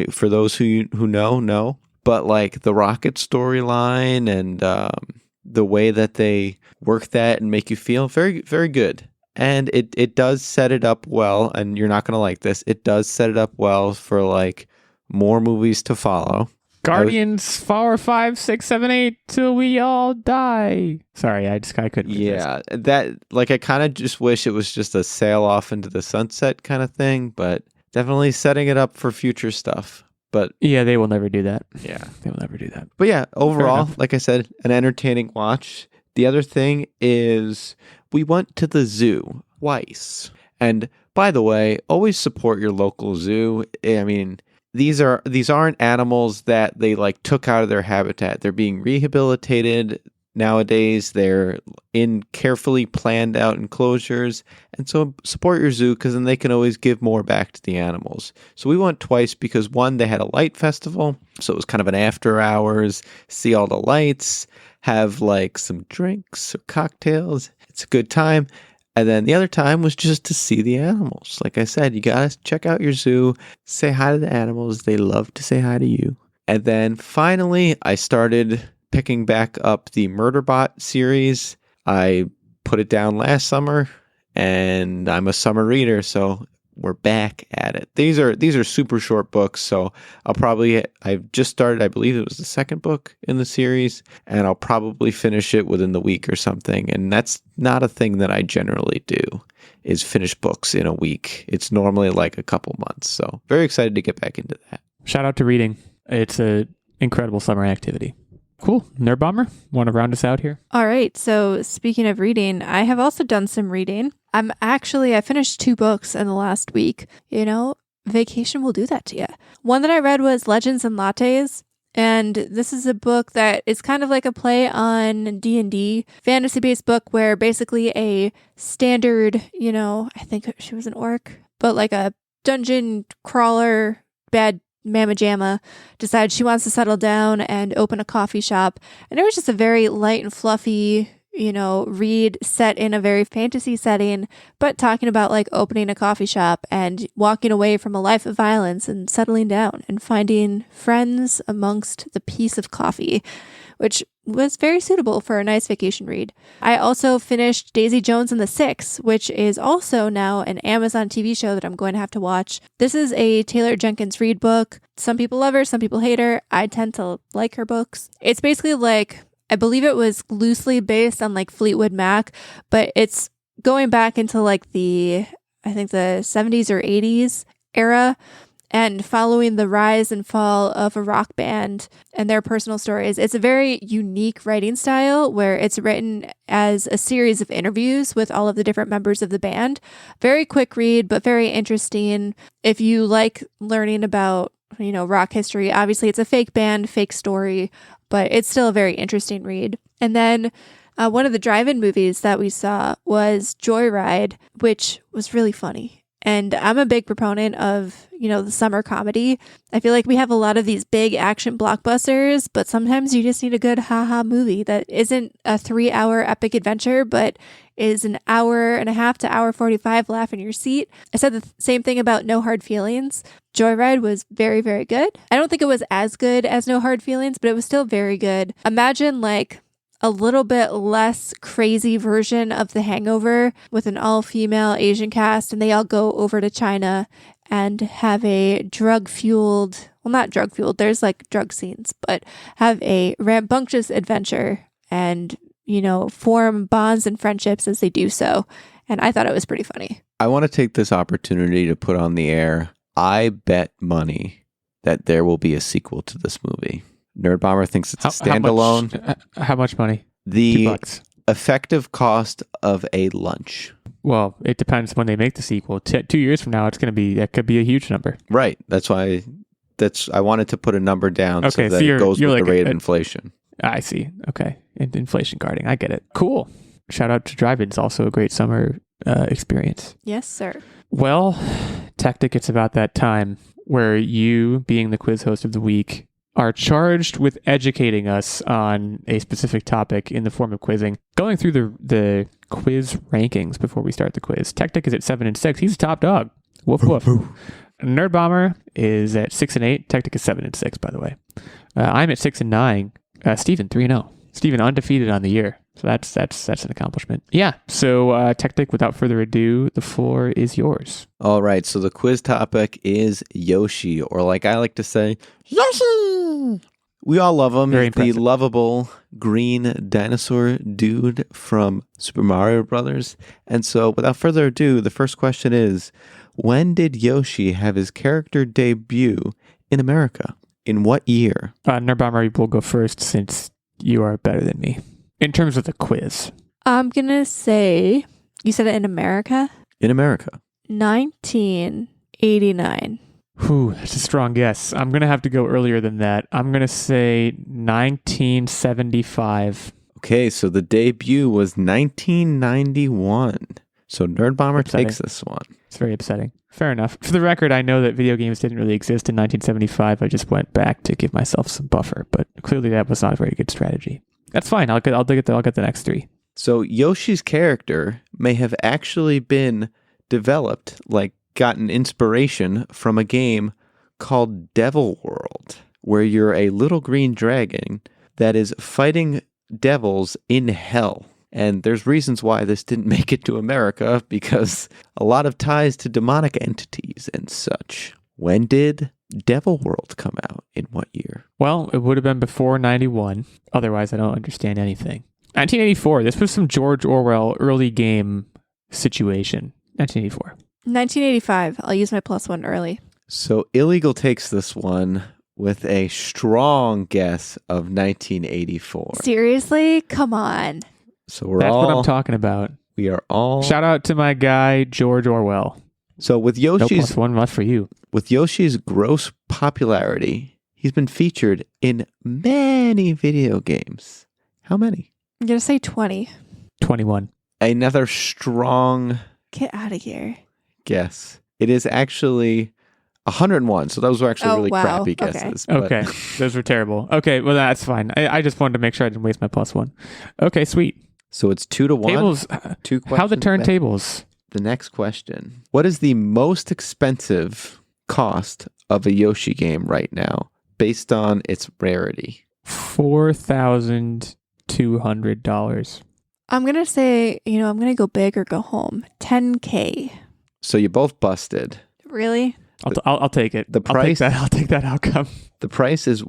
For those who know. But like the Rocket storyline and the way that they work that and make you feel, very, very good. And it does set it up well, and you're not going to like this. It does set it up well for like more movies to follow. Guardians 4, 5, 6, 7, 8 till we all die. Sorry, I couldn't. Yeah, that like I kind of just wish it was just a sail off into the sunset kind of thing, but definitely setting it up for future stuff. But yeah, they will never do that. Yeah, they will never do that. But yeah, overall, like I said, an entertaining watch. The other thing is we went to the zoo twice. And by the way, always support your local zoo. I mean, these aren't animals that they like took out of their habitat. They're being rehabilitated nowadays. They're in carefully planned out enclosures. And so support your zoo, because then they can always give more back to the animals. So we went twice because one, they had a light festival. So it was kind of an after hours, see all the lights, have like some drinks or cocktails. It's a good time. And then the other time was just to see the animals. Like I said, you got to check out your zoo, say hi to the animals. They love to say hi to you. And then finally, I started picking back up the Murderbot series. I put it down last summer, and I'm a summer reader, so we're back at it. These are super short books, so I've just started, I believe it was the second book in the series, and I'll probably finish it within the week or something. And that's not a thing that I generally do, is finish books in a week. It's normally like a couple months. So very excited to get back into that. Shout out to reading. It's an incredible summer activity. Cool. Nerdbomber, want to round us out here? All right. So speaking of reading, I have also done some reading. I finished 2 books in the last week. You know, vacation will do that to you. One that I read was Legends and Lattes. And this is a book that is kind of like a play on D&D, fantasy-based book where basically a standard, I think she was an orc, but like a dungeon crawler, bad Mama Jamma decides she wants to settle down and open a coffee shop. And it was just a very light and fluffy, read set in a very fantasy setting, but talking about like opening a coffee shop and walking away from a life of violence and settling down and finding friends amongst the peace of coffee, which was very suitable for a nice vacation read. I also finished Daisy Jones and the Six, which is also now an Amazon TV show that I'm going to have to watch. This is a Taylor Jenkins Reid book. Some people love her, some people hate her. I tend to like her books. It's basically like, I believe it was loosely based on like Fleetwood Mac, but it's going back into like I think the 70s or 80s era, and following the rise and fall of a rock band and their personal stories. It's a very unique writing style where it's written as a series of interviews with all of the different members of the band. Very quick read, but very interesting. If you like learning about, rock history, obviously it's a fake band, fake story, but it's still a very interesting read. And then one of the drive-in movies that we saw was Joyride, which was really funny. And I'm a big proponent of, the summer comedy. I feel like we have a lot of these big action blockbusters, but sometimes you just need a good haha movie that isn't a 3-hour epic adventure, but is an hour and a half to hour 45 laugh in your seat. I said the same thing about No Hard Feelings. Joyride was very, very good. I don't think it was as good as No Hard Feelings, but it was still very good. Imagine like a little bit less crazy version of The Hangover with an all-female Asian cast, and they all go over to China and have a not drug-fueled, there's like drug scenes, but have a rambunctious adventure and, form bonds and friendships as they do so. And I thought it was pretty funny. I want to take this opportunity to put on the air, I bet money that there will be a sequel to this movie. Nerdbomber thinks it's a standalone. How much money? The $2. Effective cost of a lunch. Well, it depends when they make the sequel. 2 years from now, that could be a huge number. Right. That's why. I wanted to put a number down okay, so that it goes with like the rate of inflation. I see. Okay, inflation guarding. I get it. Cool. Shout out to Drive-Ins. Also a great summer experience. Yes, sir. Well, Techtic, it's about that time where you, being the quiz host of the week, are charged with educating us on a specific topic in the form of quizzing. Going through the quiz rankings before we start the quiz. Techtic is at 7 and 6. He's the top dog. Woof woof. Nerdbomber is at 6 and 8. Techtic is 7 and 6, by the way. I'm at 6 and 9. Steven 3 and 0. Steven undefeated on the year. So that's an accomplishment. Yeah. So Techtic, without further ado, the floor is yours. All right, so the quiz topic is Yoshi, or like I like to say, Yoshi! We all love him. Very He's the impressive. lovable green dinosaur dude from Super Mario Brothers. And so without further ado, the first question is, when did Yoshi have his character debut in America? In what year? Nerdbomber will go first since you are better than me in terms of the quiz. I'm going to say, you said it in America? In America. 1989. Whew, that's a strong guess. I'm going to have to go earlier than that. I'm going to say 1975. Okay, so the debut was 1991. So Nerdbomber Upsetting. takes this one. It's very upsetting. Fair enough. For the record, I know that video games didn't really exist in 1975. I just went back to give myself some buffer, but clearly that was not a very good strategy. That's fine. I'll get the next three. So Yoshi's character may have actually been developed, like gotten inspiration from a game called Devil World, where you're a little green dragon that is fighting devils in hell. And there's reasons why this didn't make it to America, because a lot of ties to demonic entities and such. When did Devil World come out? In what year? Well, it would have been before 91. Otherwise, I don't understand anything. 1984. This was some George Orwell early game situation. 1984. 1985. I'll use my +1 early. So Illeagle takes this one with a strong guess of 1984. Seriously? Come on. So we're That's all, what I'm talking about. we are all. Shout out to my guy, George Orwell. So with No Yoshi's +1 left for you. With Yoshi's gross popularity, he's been featured in many video games. How many? I'm going to say 20. 21. Another strong Get out of here. guess. It is actually 101. So those were actually Oh, really wow. crappy Okay. guesses. but- Okay. Those were terrible. Okay, well, that's fine. I just wanted to make sure I didn't waste my +1. Okay, sweet. So it's 2-1. Tables. Two How the questions back. turntables? The next question. What is the most expensive cost of a Yoshi game right now based on its rarity? $4,200. I'm going to say, I'm going to go big or go home. $10K. So you both busted. Really? I'll take it. The price- I'll take that outcome. The price is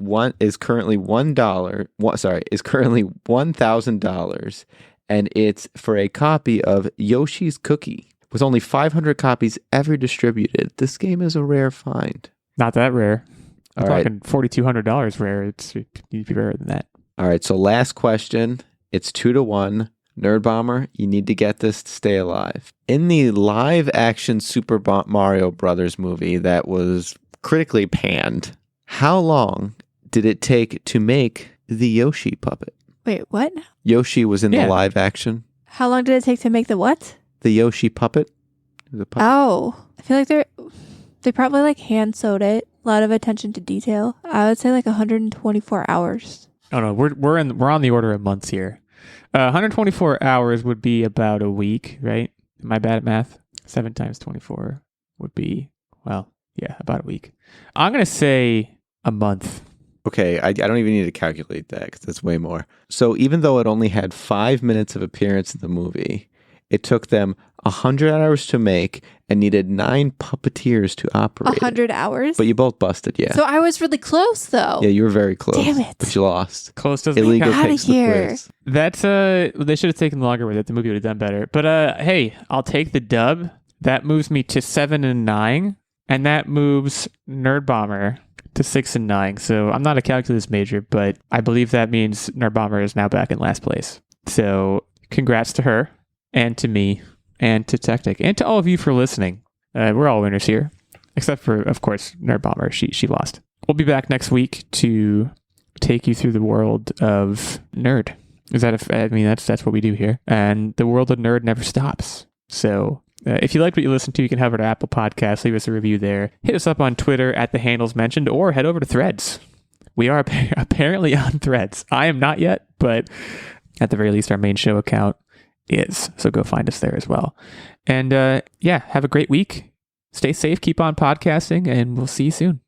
currently $1,000, and it's for a copy of Yoshi's Cookie. With only 500 copies ever distributed, this game is a rare find. Not that rare. I'm All right. talking $4,200 rare. It needs to be rarer than that. All right, so last question. It's 2-1. Nerdbomber, you need to get this to stay alive. In the live-action Super Mario Brothers movie that was critically panned, how long did it take to make the Yoshi puppet? Wait, what? Yoshi was in Yeah. the live action. How long did it take to make the what? The Yoshi puppet. The puppet. Oh, I feel like they probably like hand sewed it. A lot of attention to detail. I would say like 124 hours. Oh no, we're on the order of months here. 124 hours would be about a week, right? Am I bad at math? 7 times 24 would be, well, yeah, about a week. I'm gonna say a month. Okay, I don't even need to calculate that because that's way more. So even though it only had 5 minutes of appearance in the movie, it took them 100 hours to make and needed 9 puppeteers to operate 100 it. hould But you both busted, yeah. So I was really close though. Yeah, you were very close. Damn it. But you lost. Close doesn't Illegal count. Outta takes the here. quiz. That's they should have taken longer with it. The movie would have done better. But hey, I'll take the dub. That moves me to 7 and 9, and that moves Nerdbomber to 6 and 9. So I'm not a calculus major, but I believe that means Nerdbomber is now back in last place. So congrats to her, and to me, and to Techtic, and to all of you for listening. We're all winners here, except for, of course, Nerdbomber. She lost. We'll be back next week to take you through the world of nerd. That's what we do here, and the world of nerd never stops. So If you like what you listen to, you can head over to Apple Podcasts, leave us a review there. Hit us up on Twitter at the handles mentioned, or head over to Threads. We are apparently on Threads. I am not yet, but at the very least, our main show account is. So go find us there as well. And have a great week. Stay safe, keep on podcasting, and we'll see you soon.